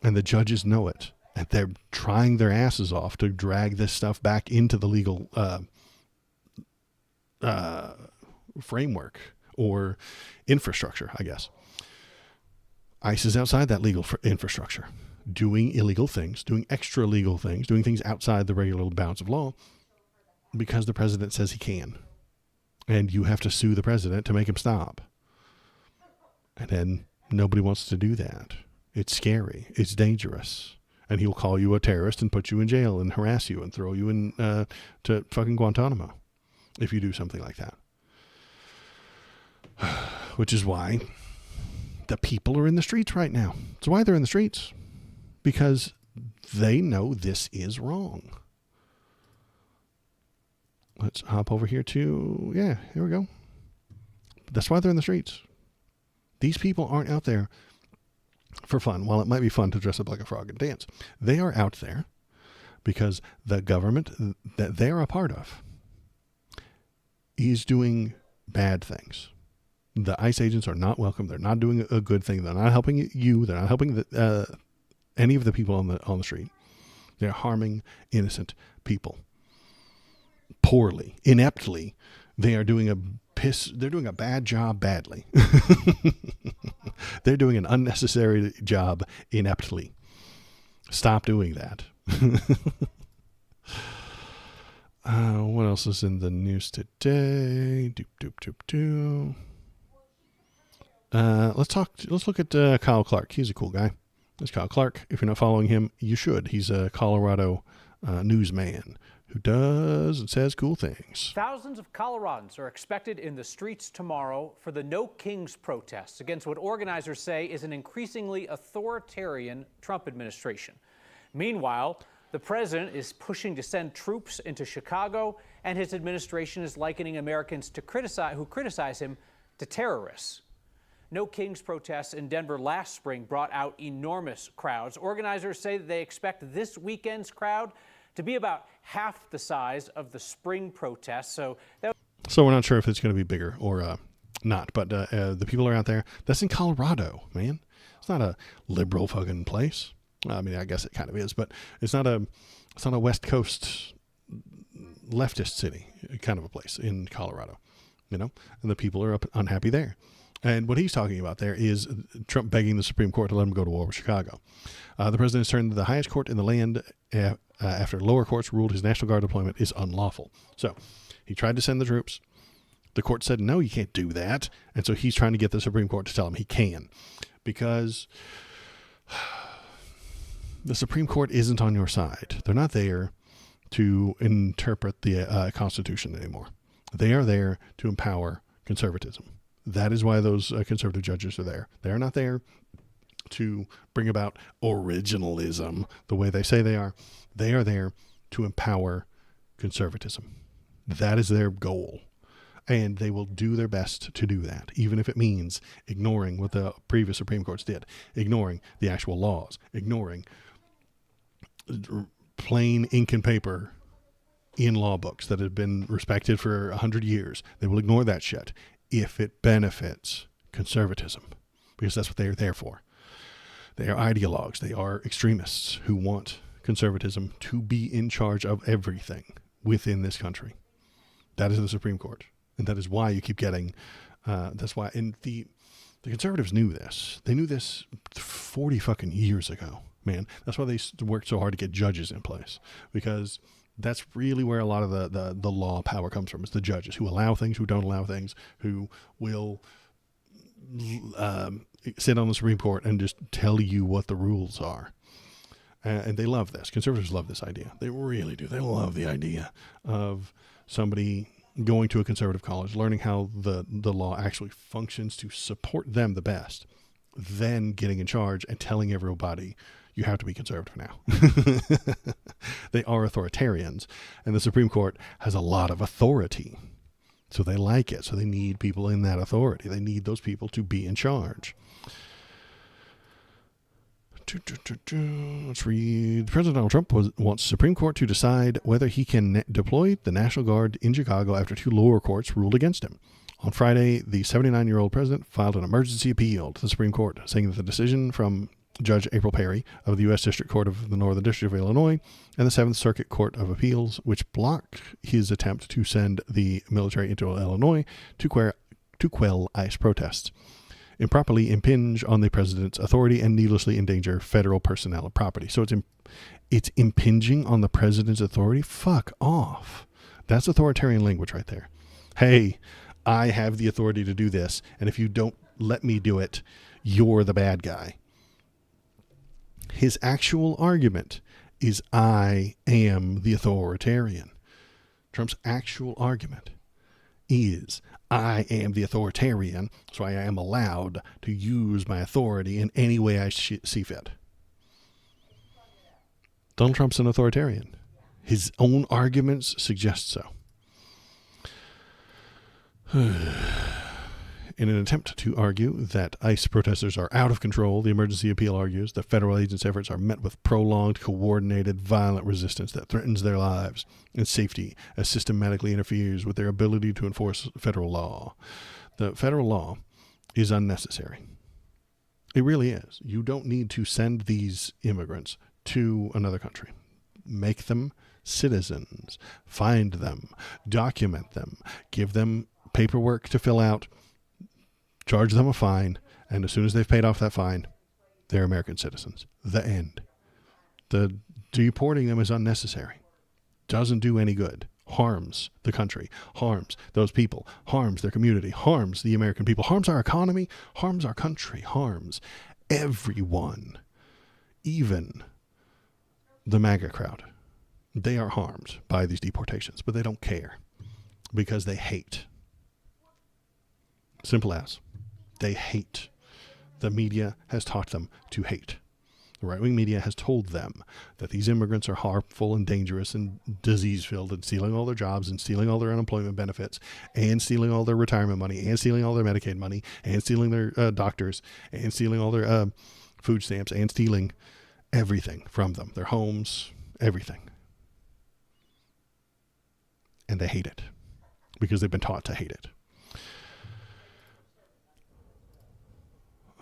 And the judges know it. And they're trying their asses off to drag this stuff back into the legal framework or infrastructure, I guess. ICE is outside that legal infrastructure, doing illegal things, doing extra legal things, doing things outside the regular bounds of law because the president says he can. And you have to sue the president to make him stop. And then nobody wants to do that. It's scary. It's dangerous. And he'll call you a terrorist and put you in jail and harass you and throw you in to fucking Guantanamo if you do something like that. Which is why the people are in the streets right now. That's why they're in the streets. Because they know this is wrong. Let's hop over here to, yeah, here we go. That's why they're in the streets. These people aren't out there for fun. While it might be fun to dress up like a frog and dance, they are out there because the government that they're a part of is doing bad things. The ICE agents are not welcome. They're not doing a good thing. They're not helping you. They're not helping any of the people on the street. They're harming innocent people. Poorly, ineptly. They are doing they're doing a bad job badly. They're doing an unnecessary job ineptly. Stop doing that. What else is in the news today? Let's look at Kyle Clark. He's a cool guy. That's Kyle Clark. If you're not following him, you should. He's a Colorado newsman who does and says cool things. Thousands of Coloradans are expected in the streets tomorrow for the No Kings protests against what organizers say is an increasingly authoritarian Trump administration. Meanwhile, the president is pushing to send troops into Chicago, and his administration is likening Americans who criticize him to terrorists. No Kings protests in Denver last spring brought out enormous crowds. Organizers say that they expect this weekend's crowd to be about half the size of the spring protests. So we're not sure if it's going to be bigger or not, but the people are out there. That's in Colorado, man. It's not a liberal fucking place. I mean, I guess it kind of is, but it's not a West Coast leftist city kind of a place in Colorado, you know, and the people are unhappy there. And what he's talking about there is Trump begging the Supreme Court to let him go to war with Chicago. The president has turned to the highest court in the land after lower courts ruled his National Guard deployment is unlawful. So he tried to send the troops. The court said, no, you can't do that. And so he's trying to get the Supreme Court to tell him he can. Because the Supreme Court isn't on your side. They're not there to interpret the Constitution anymore. They are there to empower conservatism. That is why those conservative judges are there. They're not there to bring about originalism the way they say they are. They are there to empower conservatism. That is their goal. And they will do their best to do that, even if it means ignoring what the previous Supreme Courts did, ignoring the actual laws, ignoring plain ink and paper in law books that have been respected for 100 years. They will ignore that shit if it benefits conservatism, because that's what they are there for. They are ideologues. They are extremists who want conservatism to be in charge of everything within this country. That is the Supreme Court. And that is why you keep getting, that's why, and the conservatives knew this. They knew this 40 fucking years ago, man. That's why they worked so hard to get judges in place, because that's really where a lot of the law power comes from. It's the judges who allow things, who don't allow things, who will sit on the Supreme Court and just tell you what the rules are. And they love this. Conservatives love this idea. They really do. They love the idea of somebody going to a conservative college, learning how the law actually functions to support them the best, then getting in charge and telling everybody, you have to be conservative now. They are authoritarians, and the Supreme Court has a lot of authority. So they like it. So they need people in that authority. They need those people to be in charge. Let's read. President Donald Trump wants Supreme Court to decide whether he can deploy the National Guard in Chicago after 2 lower courts ruled against him. On Friday, the 79-year-old president filed an emergency appeal to the Supreme Court, saying that the decision from Judge April Perry of the U.S. District Court of the Northern District of Illinois and the Seventh Circuit Court of Appeals, which blocked his attempt to send the military into Illinois to quell ICE protests, improperly impinge on the president's authority and needlessly endanger federal personnel and property. So it's impinging on the president's authority? Fuck off. That's authoritarian language right there. Hey, I have the authority to do this, and if you don't let me do it, you're the bad guy. His actual argument is, I am the authoritarian. Trump's actual argument is, I am the authoritarian, so I am allowed to use my authority in any way I see fit. Donald Trump's an authoritarian. His own arguments suggest so. In an attempt to argue that ICE protesters are out of control, the emergency appeal argues that federal agents' efforts are met with prolonged, coordinated, violent resistance that threatens their lives and safety as systematically interferes with their ability to enforce federal law. The federal law is unnecessary. It really is. You don't need to send these immigrants to another country. Make them citizens. Find them. Document them. Give them paperwork to fill out. Charge them a fine, and as soon as they've paid off that fine, they're American citizens. The end. The deporting them is unnecessary. Doesn't do any good. Harms the country. Harms those people. Harms their community. Harms the American people. Harms our economy. Harms our country. Harms everyone. Even the MAGA crowd. They are harmed by these deportations, but they don't care because they hate. Simple as. They hate. The media has taught them to hate. The right-wing media has told them that these immigrants are harmful and dangerous and disease-filled and stealing all their jobs and stealing all their unemployment benefits and stealing all their retirement money and stealing all their Medicaid money and stealing their doctors and stealing all their food stamps and stealing everything from them, their homes, everything. And they hate it because they've been taught to hate it.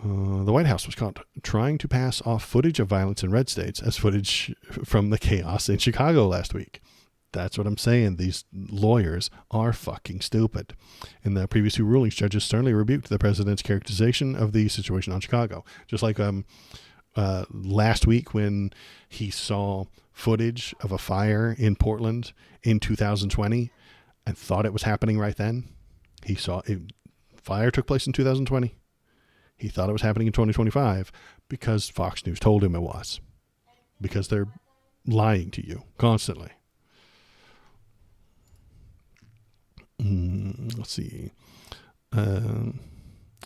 The White House was caught trying to pass off footage of violence in red states as footage from the chaos in Chicago last week. That's what I'm saying. These lawyers are fucking stupid. In the previous 2 rulings, judges sternly rebuked the president's characterization of the situation on Chicago. Just like last week when he saw footage of a fire in Portland in 2020 and thought it was happening right then. He saw fire took place in 2020. He thought it was happening in 2025 because Fox News told him it was. Because they're lying to you constantly. Let's see.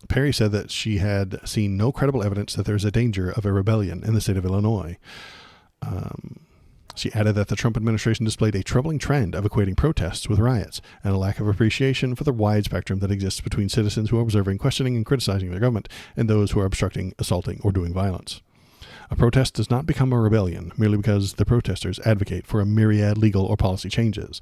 Perry said that she had seen no credible evidence that there's a danger of a rebellion in the state of Illinois. She added that the Trump administration displayed a troubling trend of equating protests with riots and a lack of appreciation for the wide spectrum that exists between citizens who are observing, questioning, and criticizing their government and those who are obstructing, assaulting, or doing violence. A protest does not become a rebellion merely because the protesters advocate for a myriad legal or policy changes,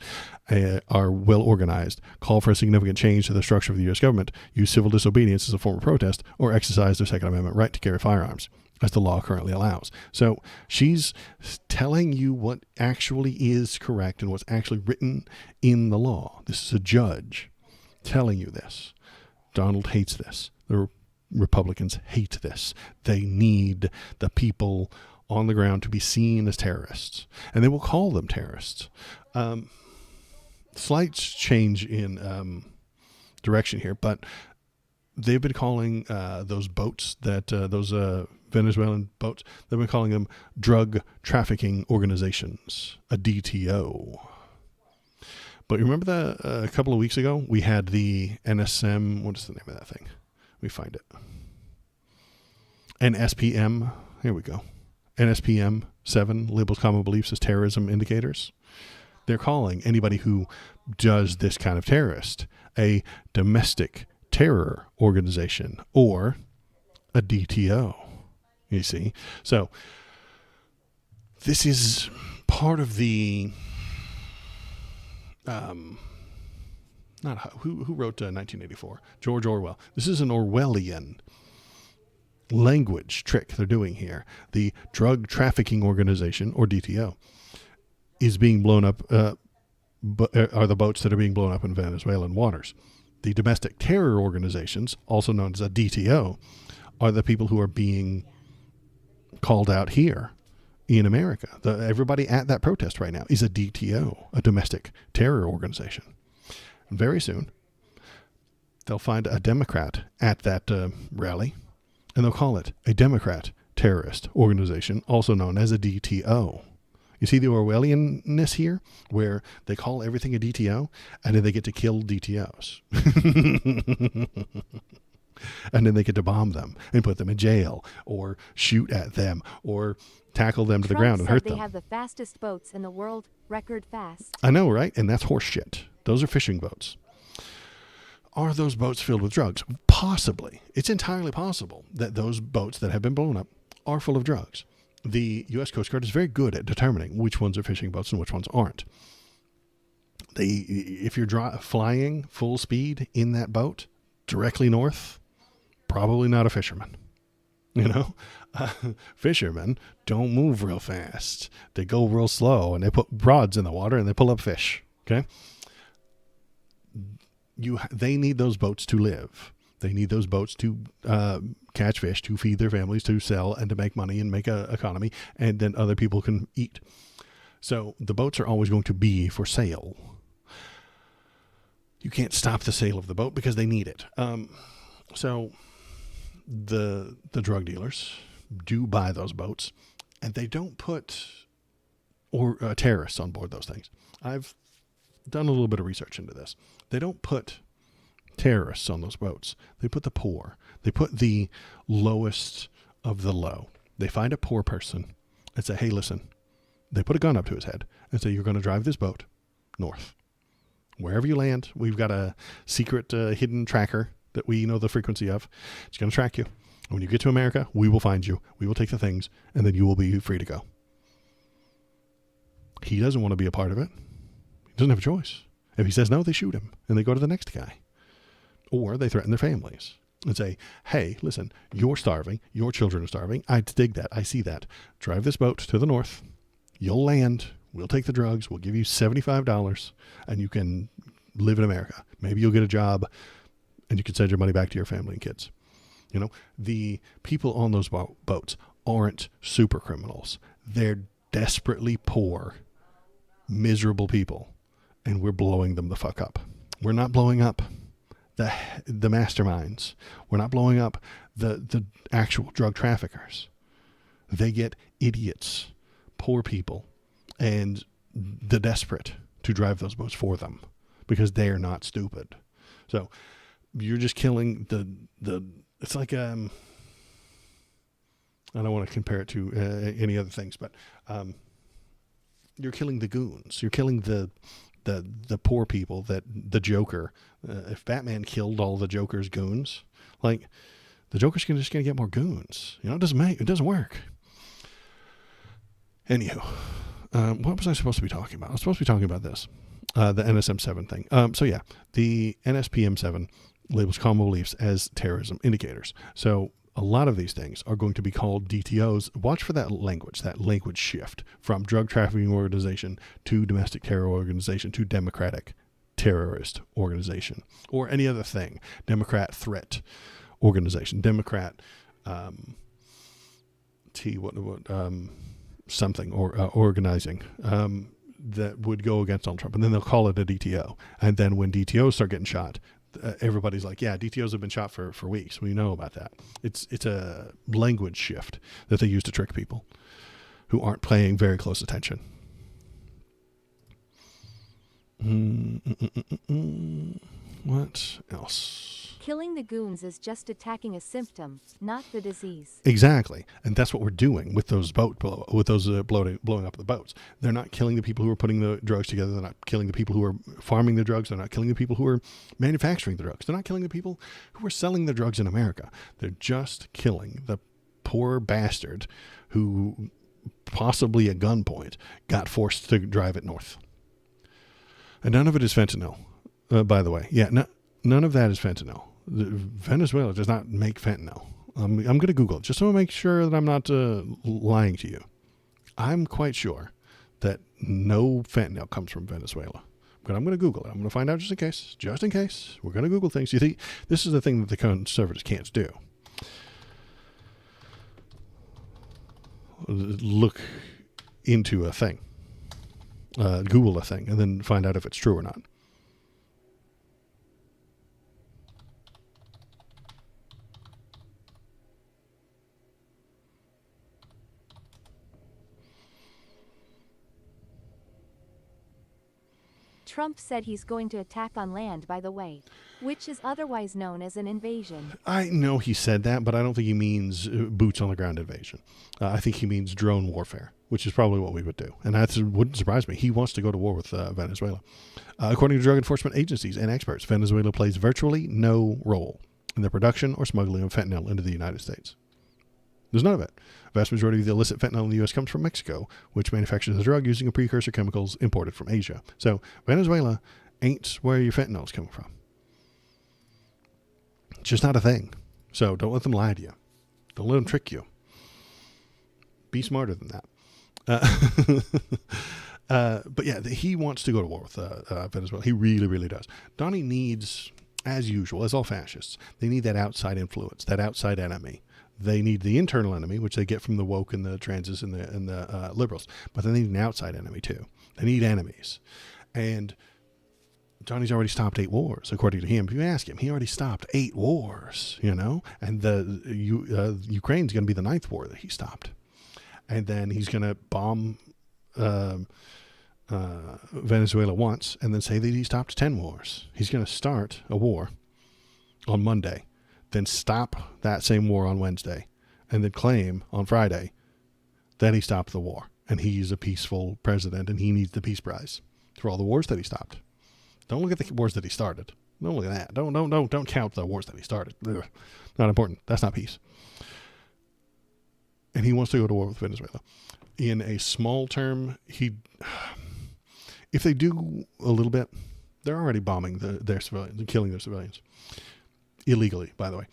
are well organized, call for a significant change to the structure of the U.S. government, use civil disobedience as a form of protest, or exercise their Second Amendment right to carry firearms, as the law currently allows. So she's telling you what actually is correct and what's actually written in the law. This is a judge telling you this. Donald hates this. The Republicans hate this. They need the people on the ground to be seen as terrorists, and they will call them terrorists. Slight change in direction here, but they've been calling those boats that those Venezuelan boats, they've been calling them drug trafficking organizations, a DTO. But remember that a couple of weeks ago, we had the NSM, what is the name of that thing? Let me find it. NSPM, here we go. NSPM 7 labels common beliefs as terrorism indicators. They're calling anybody who does this kind of terrorist a domestic terror organization or a DTO. you see. So this is part of the, who wrote 1984? George Orwell. This is an Orwellian language trick they're doing here. The Drug Trafficking Organization, or DTO, is being blown up, are the boats that are being blown up in Venezuelan waters. The domestic terror organizations, also known as a DTO, are the people who are being called out here in America. Everybody at that protest right now is a DTO, a domestic terror organization. And very soon, they'll find a Democrat at that rally, and they'll call it a Democrat terrorist organization, also known as a DTO. You see the Orwellianness here, where they call everything a DTO, and then they get to kill DTOs. And then they get to bomb them and put them in jail, or shoot at them, or tackle them to the ground and hurt them. They have the fastest boats in the world, record fast. I know, right? And that's horse shit. Those are fishing boats. Are those boats filled with drugs? Possibly. It's entirely possible that those boats that have been blown up are full of drugs. The U.S. Coast Guard is very good at determining which ones are fishing boats and which ones aren't. If you're flying full speed in that boat directly north, probably not a fisherman. You know, fishermen don't move real fast. They go real slow, and they put rods in the water and they pull up fish. Okay. They need those boats to live. They need those boats to catch fish, to feed their families, to sell, and to make money and make an economy, and then other people can eat. So the boats are always going to be for sale. You can't stop the sale of the boat because they need it. So the drug dealers do buy those boats, and they don't put terrorists on board those things. I've done a little bit of research into this. They don't put terrorists on those boats. They put the poor. They put the lowest of the low. They find a poor person and say, hey, listen. They put a gun up to his head and say, you're going to drive this boat north. Wherever you land, we've got a secret hidden tracker that we know the frequency of. It's going to track you. And when you get to America, we will find you. We will take the things, and then you will be free to go. He doesn't want to be a part of it. He doesn't have a choice. If he says no, they shoot him, and they go to the next guy. Or they threaten their families and say, hey, listen, you're starving. Your children are starving. I dig that. I see that. Drive this boat to the north. You'll land. We'll take the drugs. We'll give you $75, and you can live in America. Maybe you'll get a job, and you can send your money back to your family and kids. You know, the people on those boats aren't super criminals. They're desperately poor, miserable people, and we're blowing them the fuck up. We're not blowing up the masterminds. We're not blowing up the actual drug traffickers. They get idiots, poor people, and the desperate to drive those boats for them because they're not stupid. So you're just killing it's like, I don't want to compare it to any other things, but you're killing the goons. You're killing the poor people that the Joker, if Batman killed all the Joker's goons, like the Joker's just going to get more goons. You know, it doesn't work. Anywho, what was I supposed to be talking about? I was supposed to be talking about this, the NSM-7 thing. So yeah, the NSPM-7 labels common beliefs as terrorism indicators. So a lot of these things are going to be called DTOs. Watch for that language shift from drug trafficking organization to domestic terror organization to democratic terrorist organization or any other thing. Democrat threat organization, Democrat something or organizing that would go against Donald Trump, and then they'll call it a DTO. And then when DTOs start getting shot, everybody's like, yeah, DTOs have been shot for weeks. We know about that. It's a language shift that they use to trick people who aren't paying very close attention. What else? Killing the goons is just attacking a symptom, not the disease. Exactly, and that's what we're doing with those blowing up the boats. They're not killing the people who are putting the drugs together. They're not killing the people who are farming the drugs. They're not killing the people who are manufacturing the drugs. They're not killing the people who are selling the drugs in America. They're just killing the poor bastard who, possibly at gunpoint, got forced to drive it north. And none of it is fentanyl, by the way. Yeah, none of that is fentanyl. Venezuela does not make fentanyl. I'm going to Google it just to make sure that I'm not lying to you. I'm quite sure that no fentanyl comes from Venezuela. But I'm going to Google it. I'm going to find out just in case. Just in case. We're going to Google things. You think this is the thing that the conservatives can't do. Look into a thing. Google a thing and then find out if it's true or not. Trump said he's going to attack on land, by the way, which is otherwise known as an invasion. I know he said that, but I don't think he means boots on the ground invasion. I think he means drone warfare, which is probably what we would do. And that wouldn't surprise me. He wants to go to war with Venezuela. According to drug enforcement agencies and experts, Venezuela plays virtually no role in the production or smuggling of fentanyl into the United States. There's none of it. The vast majority of the illicit fentanyl in the U.S. comes from Mexico, which manufactures the drug using a precursor chemicals imported from Asia. So Venezuela ain't where your fentanyl is coming from. It's just not a thing. So don't let them lie to you. Don't let them trick you. Be smarter than that. But yeah, he wants to go to war with Venezuela. He really, really does. Donnie needs, as usual, as all fascists, they need that outside influence, that outside enemy. They need the internal enemy, which they get from the woke and the transes and the liberals. But they need an outside enemy, too. They need enemies. And Johnny's already stopped 8 wars, according to him. If you ask him, he already stopped 8 wars, you know? And the Ukraine's going to be the 9th war that he stopped. And then he's going to bomb Venezuela once and then say that he stopped 10 wars. He's going to start a war on Monday, then stop that same war on Wednesday, and then claim on Friday that he stopped the war. And he's a peaceful president and he needs the Peace Prize for all the wars that he stopped. Don't look at the wars that he started. Don't look at that. Don't count the wars that he started. Ugh. Not important. That's not peace. And he wants to go to war with Venezuela. In a small term, if they do a little bit, they're already bombing their civilians and killing their civilians. Illegally, by the way.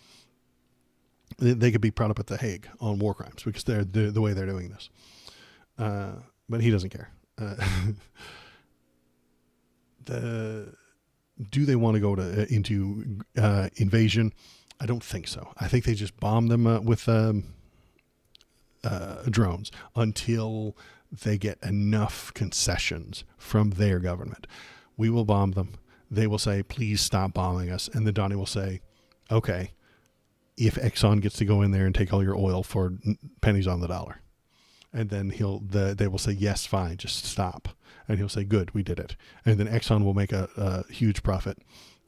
They could be brought up at The Hague on war crimes because they're the way they're doing this. But he doesn't care. Do they want to go into invasion? I don't think so. I think they just bomb them with drones until they get enough concessions from their government. We will bomb them. They will say, please stop bombing us. And then Donnie will say, okay, if Exxon gets to go in there and take all your oil for pennies on the dollar. And then they will say, yes, fine, just stop. And he'll say, good, we did it. And then Exxon will make a huge profit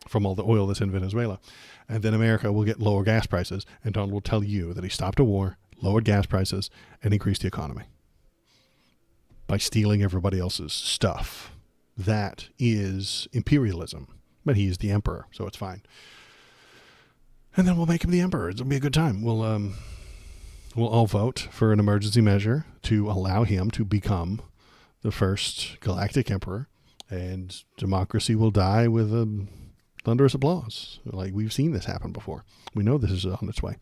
from all the oil that's in Venezuela. And then America will get lower gas prices. And Donald will tell you that he stopped a war, lowered gas prices, and increased the economy by stealing everybody else's stuff. That is imperialism. But he is the emperor, so it's fine. And then we'll make him the emperor. It'll be a good time. We'll all vote for an emergency measure to allow him to become the first galactic emperor, and democracy will die with a thunderous applause. Like, we've seen this happen before. We know this is on its way.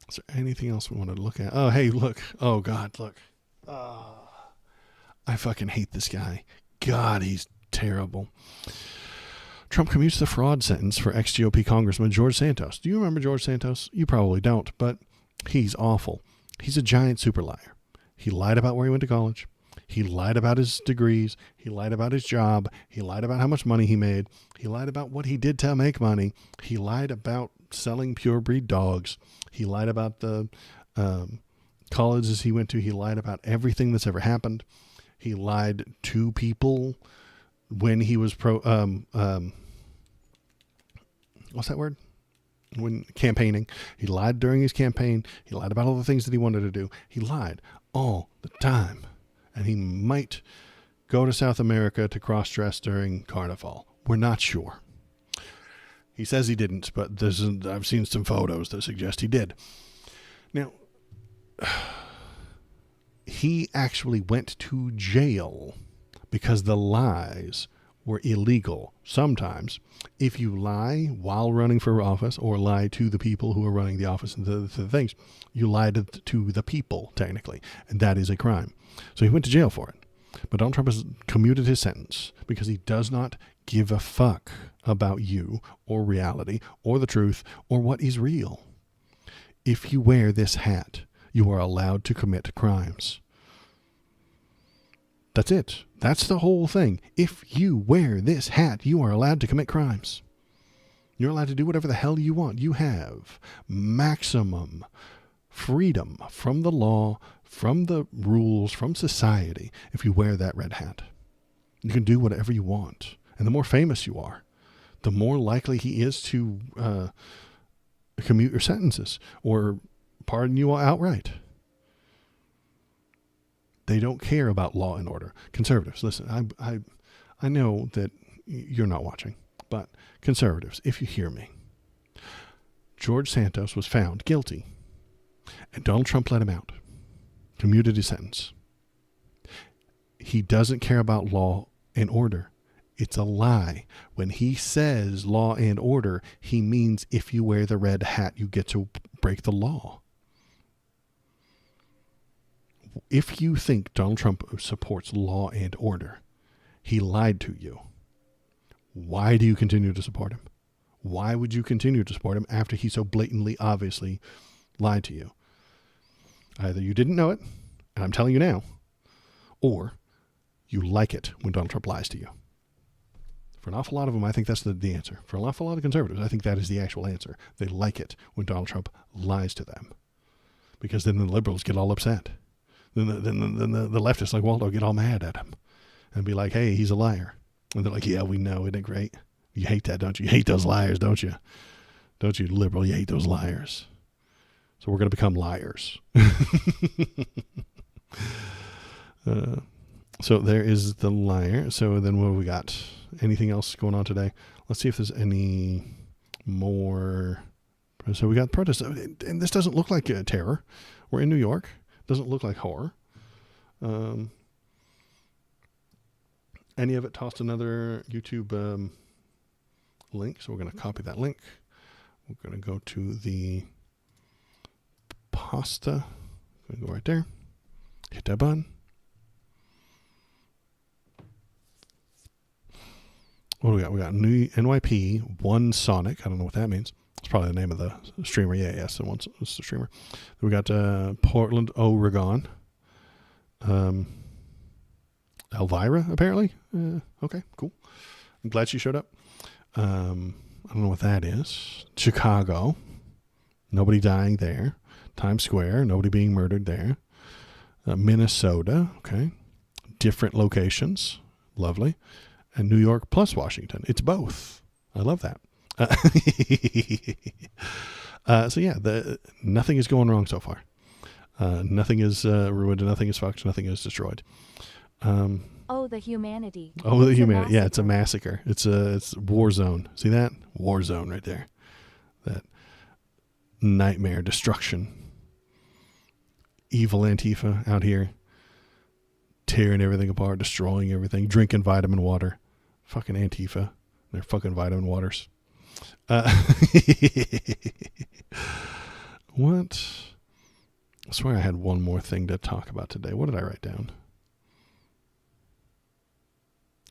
Is there anything else we want to look at? Oh, hey, look. Oh, God, look. I fucking hate this guy. God, he's terrible. Trump commutes the fraud sentence for ex-GOP Congressman George Santos. Do you remember George Santos? You probably don't, but he's awful. He's a giant super liar. He lied about where he went to college. He lied about his degrees. He lied about his job. He lied about how much money he made. He lied about what he did to make money. He lied about selling purebred dogs. He lied about the colleges he went to. He lied about everything that's ever happened. He lied to people when he was what's that word? When campaigning. He lied during his campaign. He lied about all the things that he wanted to do. He lied all the time. And he might go to South America to cross-dress during Carnival. We're not sure. He says he didn't, but I've seen some photos that suggest he did. Now, he actually went to jail because the lies were illegal. Sometimes, if you lie while running for office or lie to the people who are running the office and the things, you lied to the people, technically, and that is a crime. So he went to jail for it. But Donald Trump has commuted his sentence because he does not give a fuck about you or reality or the truth or what is real. If you wear this hat, you are allowed to commit crimes. That's it. That's the whole thing. If you wear this hat, you are allowed to commit crimes. You're allowed to do whatever the hell you want. You have maximum freedom from the law, from the rules, from society, if you wear that red hat. You can do whatever you want. And the more famous you are, the more likely he is to commute your sentences or pardon you outright. They don't care about law and order. Conservatives, listen, I know that you're not watching, but conservatives, if you hear me, George Santos was found guilty, and Donald Trump let him out, commuted his sentence. He doesn't care about law and order. It's a lie. When he says law and order, he means if you wear the red hat, you get to break the law. If you think Donald Trump supports law and order, he lied to you. Why do you continue to support him? Why would you continue to support him after he so blatantly, obviously lied to you? Either you didn't know it, and I'm telling you now, or you like it when Donald Trump lies to you. For an awful lot of them, I think that's the answer. For an awful lot of conservatives, I think that is the actual answer. They like it when Donald Trump lies to them, because then the liberals get all upset. Then the leftists like Waldo get all mad at him and be like, hey, he's a liar. And they're like, yeah, we know. Isn't it great? You hate that, don't you? You hate those liars, don't you? Don't you, liberal? You hate those liars. So we're going to become liars. So there is the liar. So then what have we got? Anything else going on today? Let's see if there's any more. So we got protests. And this doesn't look like terror. We're in New York. Doesn't look like horror. Any of it tossed another YouTube link. So we're going to copy that link. We're going to go to the pasta. Going to go right there. Hit that button. What do we got? We got new NYP, one Sonic. I don't know what that means. It's probably the name of the streamer. Yeah, yes, it's the streamer. We got Portland, Oregon. Elvira, apparently. Okay, cool. I'm glad she showed up. I don't know what that is. Chicago. Nobody dying there. Times Square. Nobody being murdered there. Minnesota. Okay. Different locations. Lovely. And New York plus Washington. It's both. I love that. So yeah, nothing is going wrong so far. Nothing is ruined. Nothing is fucked. Nothing is destroyed. Oh, the humanity. Oh, the humanity. Yeah, it's a massacre. It's war zone. See that? War zone right there. That nightmare destruction. Evil Antifa out here tearing everything apart, destroying everything, drinking vitamin water. Fucking Antifa. They're fucking vitamin waters. What? I swear I had one more thing to talk about today. What did I write down?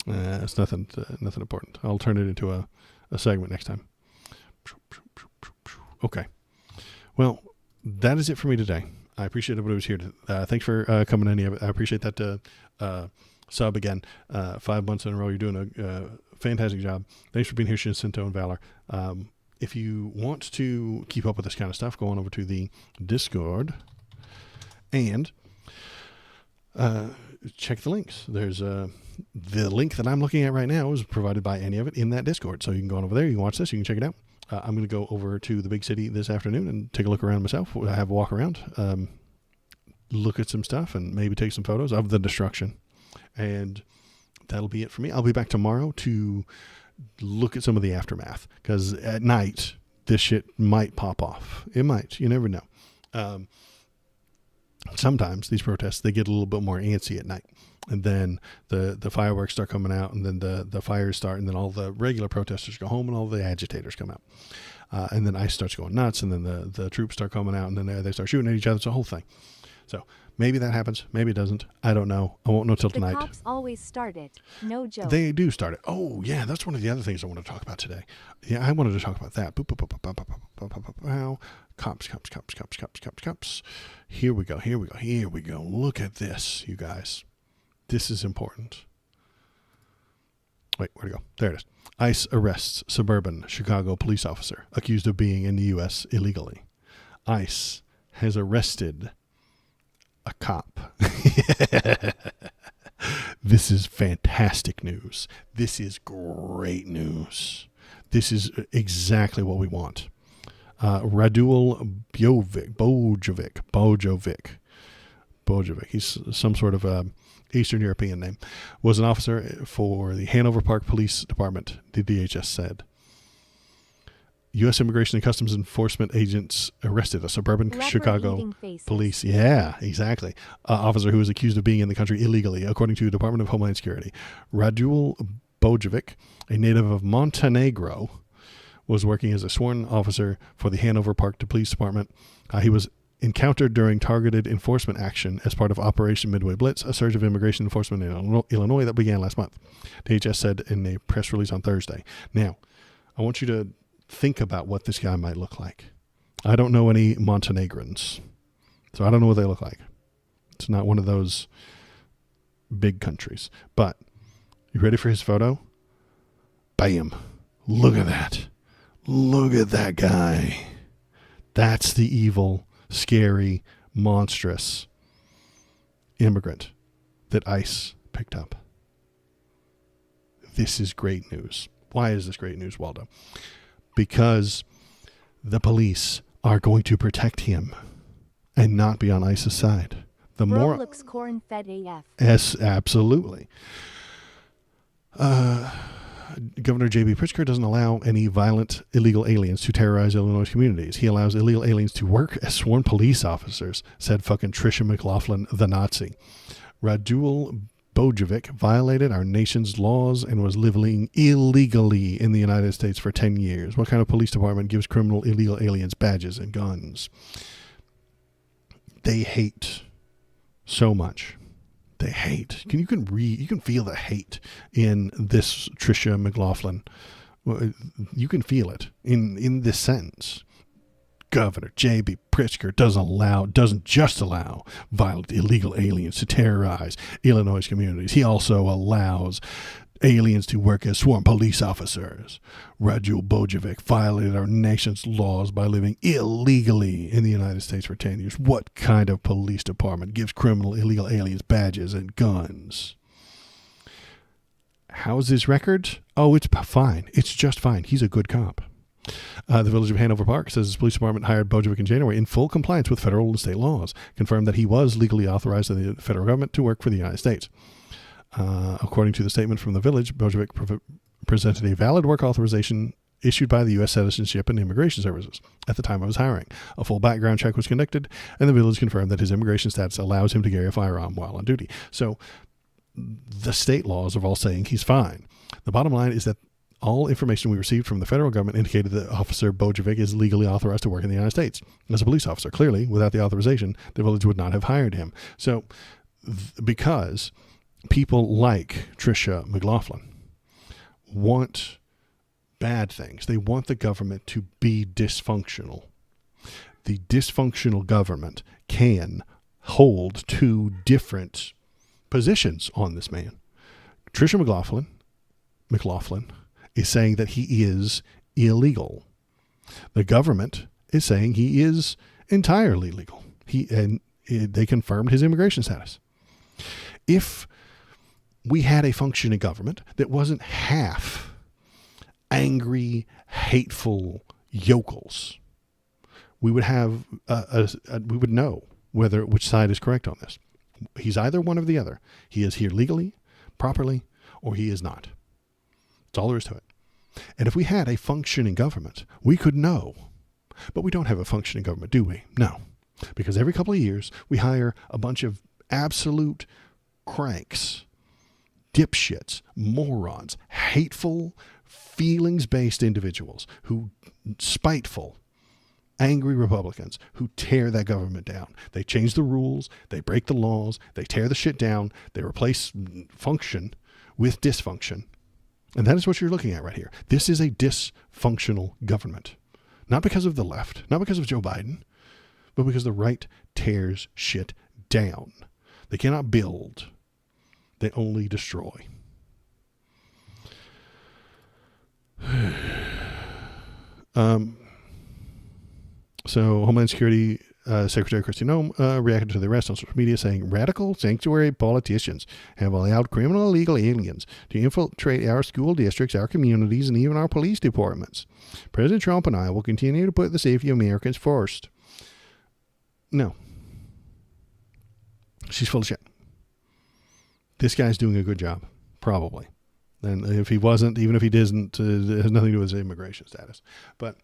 It's nothing important. I'll turn it into a segment next time. Okay. Well, that is it for me today. I appreciate everybody who was here. Thanks for coming in. I appreciate that sub again. 5 months in a row. You're doing a fantastic job. Thanks for being here, Shinto and Valor. If you want to keep up with this kind of stuff, go on over to the Discord and check the links. There's the link that I'm looking at right now is provided by any of it in that Discord. So you can go on over there. You can watch this. You can check it out. I'm going to go over to the big city this afternoon and take a look around myself. I have a walk around, look at some stuff, and maybe take some photos of the destruction. And that'll be it for me. I'll be back tomorrow to look at some of the aftermath, because at night this shit might pop off. It might. You never know. Sometimes these protests, they get a little bit more antsy at night, and then the fireworks start coming out, and then the fires start, and then all the regular protesters go home and all the agitators come out. And then ICE starts going nuts, and then the troops start coming out, and then they start shooting at each other. It's a whole thing. So maybe that happens. Maybe it doesn't. I don't know. I won't know till tonight. The cops always start it. No joke. They do start it. Oh, yeah. That's one of the other things I want to talk about today. Yeah, I wanted to talk about that. Cops. Here we go. Look at this, you guys. This is important. Wait, where'd it go? There it is. ICE arrests suburban Chicago police officer accused of being in the U.S. illegally. ICE has arrested a cop. This is fantastic news. This is great news. This is exactly what we want. Radul Bojovic. He's some sort of Eastern European name. Was an officer for the Hanover Park Police Department, the DHS said. U.S. Immigration and Customs Enforcement agents arrested a suburban Chicago police. Yeah, exactly. Officer who was accused of being in the country illegally, according to the Department of Homeland Security. Radul Bojovic, a native of Montenegro, was working as a sworn officer for the Hanover Park Police Department. He was encountered during targeted enforcement action as part of Operation Midway Blitz, a surge of immigration enforcement in Illinois that began last month, DHS said in a press release on Thursday. Now, I want you to think about what this guy might look like. I don't know any Montenegrins, so I don't know what they look like. It's not one of those big countries. But you ready for his photo? Bam. Look at that. Look at that guy. That's the evil, scary, monstrous immigrant that ICE picked up. This is great news. Why is this great news, Waldo? Because the police are going to protect him and not be on ICE's side. The more looks corn-fed AF. Yes, absolutely. Governor J.B. Pritzker doesn't allow any violent illegal aliens to terrorize Illinois communities. He allows illegal aliens to work as sworn police officers, said fucking Tricia McLaughlin, the Nazi. Radul Bojovic violated our nation's laws and was living illegally in the United States for 10 years. What kind of police department gives criminal illegal aliens badges and guns? They hate so much. They hate. You can feel the hate in this Tricia McLaughlin. You can feel it in this sentence. Governor J.B. Pritzker doesn't just allow violent illegal aliens to terrorize Illinois communities. He also allows aliens to work as sworn police officers. Radul Bojovic violated our nation's laws by living illegally in the United States for 10 years. What kind of police department gives criminal illegal aliens badges and guns? How's his record? Oh, it's fine. It's just fine. He's a good cop. The Village of Hanover Park says his police department hired Bojovic in January in full compliance with federal and state laws, confirmed that he was legally authorized by the federal government to work for the United States. According to the statement from the Village, Bojovic presented a valid work authorization issued by the U.S. Citizenship and Immigration Services at the time of his hiring. A full background check was conducted, and the Village confirmed that his immigration status allows him to carry a firearm while on duty. So the state laws are all saying he's fine. The bottom line is that all information we received from the federal government indicated that Officer Bojovic is legally authorized to work in the United States as a police officer. Clearly, without the authorization, the Village would not have hired him. So because people like Tricia McLaughlin want bad things, they want the government to be dysfunctional. The dysfunctional government can hold two different positions on this man. Tricia McLaughlin is saying that he is illegal. The government is saying he is entirely legal. They confirmed his immigration status. If we had a functioning government that wasn't half angry, hateful yokels, we would have we would know which side is correct on this. He's either one or the other. He is here legally, properly, or he is not. That's all there is to it. And if we had a functioning government, we could know. But we don't have a functioning government, do we? No. Because every couple of years, we hire a bunch of absolute cranks, dipshits, morons, hateful, feelings-based individuals who, spiteful, angry Republicans who tear that government down. They change the rules, they break the laws, they tear the shit down, they replace function with dysfunction. And that is what you're looking at right here. This is a dysfunctional government. Not because of the left, not because of Joe Biden, but because the right tears shit down. They cannot build. They only destroy. So Homeland Security Secretary Kristi Noem reacted to the arrest on social media, saying radical sanctuary politicians have allowed criminal illegal aliens to infiltrate our school districts, our communities, and even our police departments. President Trump and I will continue to put the safety of Americans first. No. She's full of shit. This guy's doing a good job, probably. And if he wasn't, even if he doesn't, it has nothing to do with his immigration status. But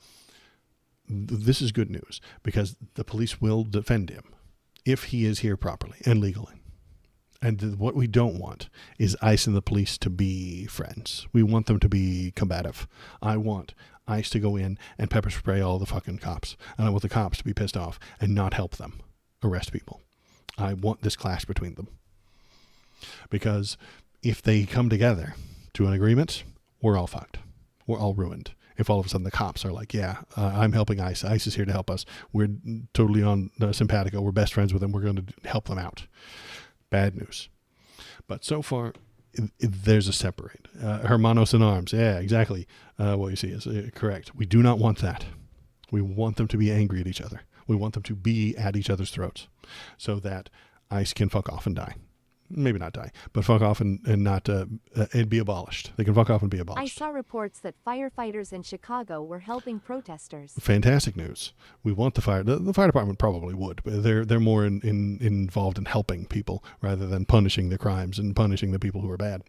this is good news because the police will defend him if he is here properly and legally. And what we don't want is ICE and the police to be friends. We want them to be combative. I want ICE to go in and pepper spray all the fucking cops. And I want the cops to be pissed off and not help them arrest people. I want this clash between them. Because if they come together to an agreement, we're all fucked. We're all ruined. If all of a sudden the cops are like, yeah, I'm helping ICE. ICE is here to help us. We're totally on simpatico. We're best friends with them. We're going to help them out. Bad news. But so far, there's a separate. Hermanos in arms. Yeah, exactly. What you see is correct. We do not want that. We want them to be angry at each other. We want them to be at each other's throats so that ICE can fuck off and die. Maybe not die, but fuck off and not and be abolished. They can fuck off and be abolished. I saw reports that firefighters in Chicago were helping protesters. Fantastic news. We want the fire. The fire department probably would, but they're more involved in helping people rather than punishing the crimes and punishing the people who are bad.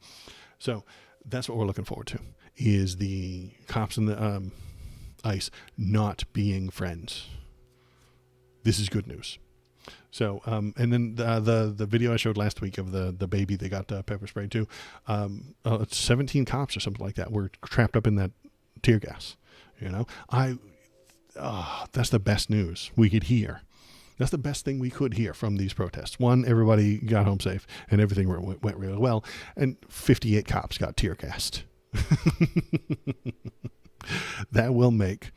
So that's what we're looking forward to: is the cops and the ICE not being friends. This is good news. So, and then the video I showed last week of the baby they got pepper sprayed to, 17 cops or something like that were trapped up in that tear gas. You know, that's the best news we could hear. That's the best thing we could hear from these protests. One, everybody got home safe and everything went really well, and 58 cops got tear gassed. That will make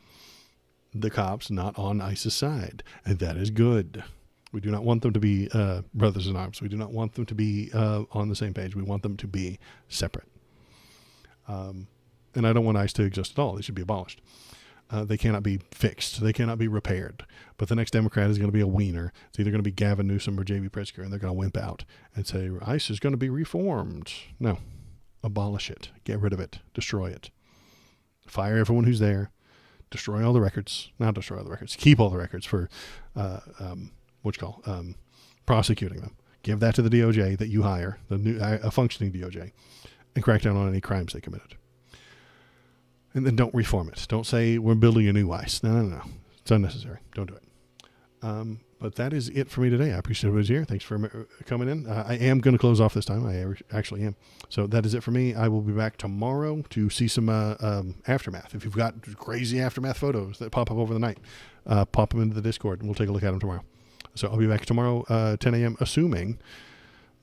the cops not on ICE's side, and that is good. We do not want them to be brothers in arms. We do not want them to be on the same page. We want them to be separate. And I don't want ICE to exist at all. They should be abolished. They cannot be fixed. They cannot be repaired. But the next Democrat is going to be a wiener. It's either going to be Gavin Newsom or J.B. Pritzker, and they're going to wimp out and say, ICE is going to be reformed. No. Abolish it. Get rid of it. Destroy it. Fire everyone who's there. Destroy all the records. Not destroy all the records. Keep all the records for prosecuting them. Give that to the DOJ that you hire, a functioning DOJ, and crack down on any crimes they committed. And then don't reform it. Don't say we're building a new ICE. No. It's unnecessary. Don't do it. But that is it for me today. I appreciate everybody's here. Thanks for coming in. I am going to close off this time. I actually am. So that is it for me. I will be back tomorrow to see some aftermath. If you've got crazy aftermath photos that pop up over the night, pop them into the Discord and we'll take a look at them tomorrow. So I'll be back tomorrow, 10 a.m., assuming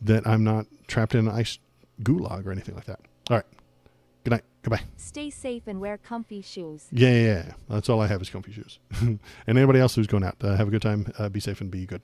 that I'm not trapped in an ICE gulag or anything like that. All right. Good night. Goodbye. Stay safe and wear comfy shoes. Yeah. That's all I have is comfy shoes. And anybody else who's going out, have a good time. Be safe and be good.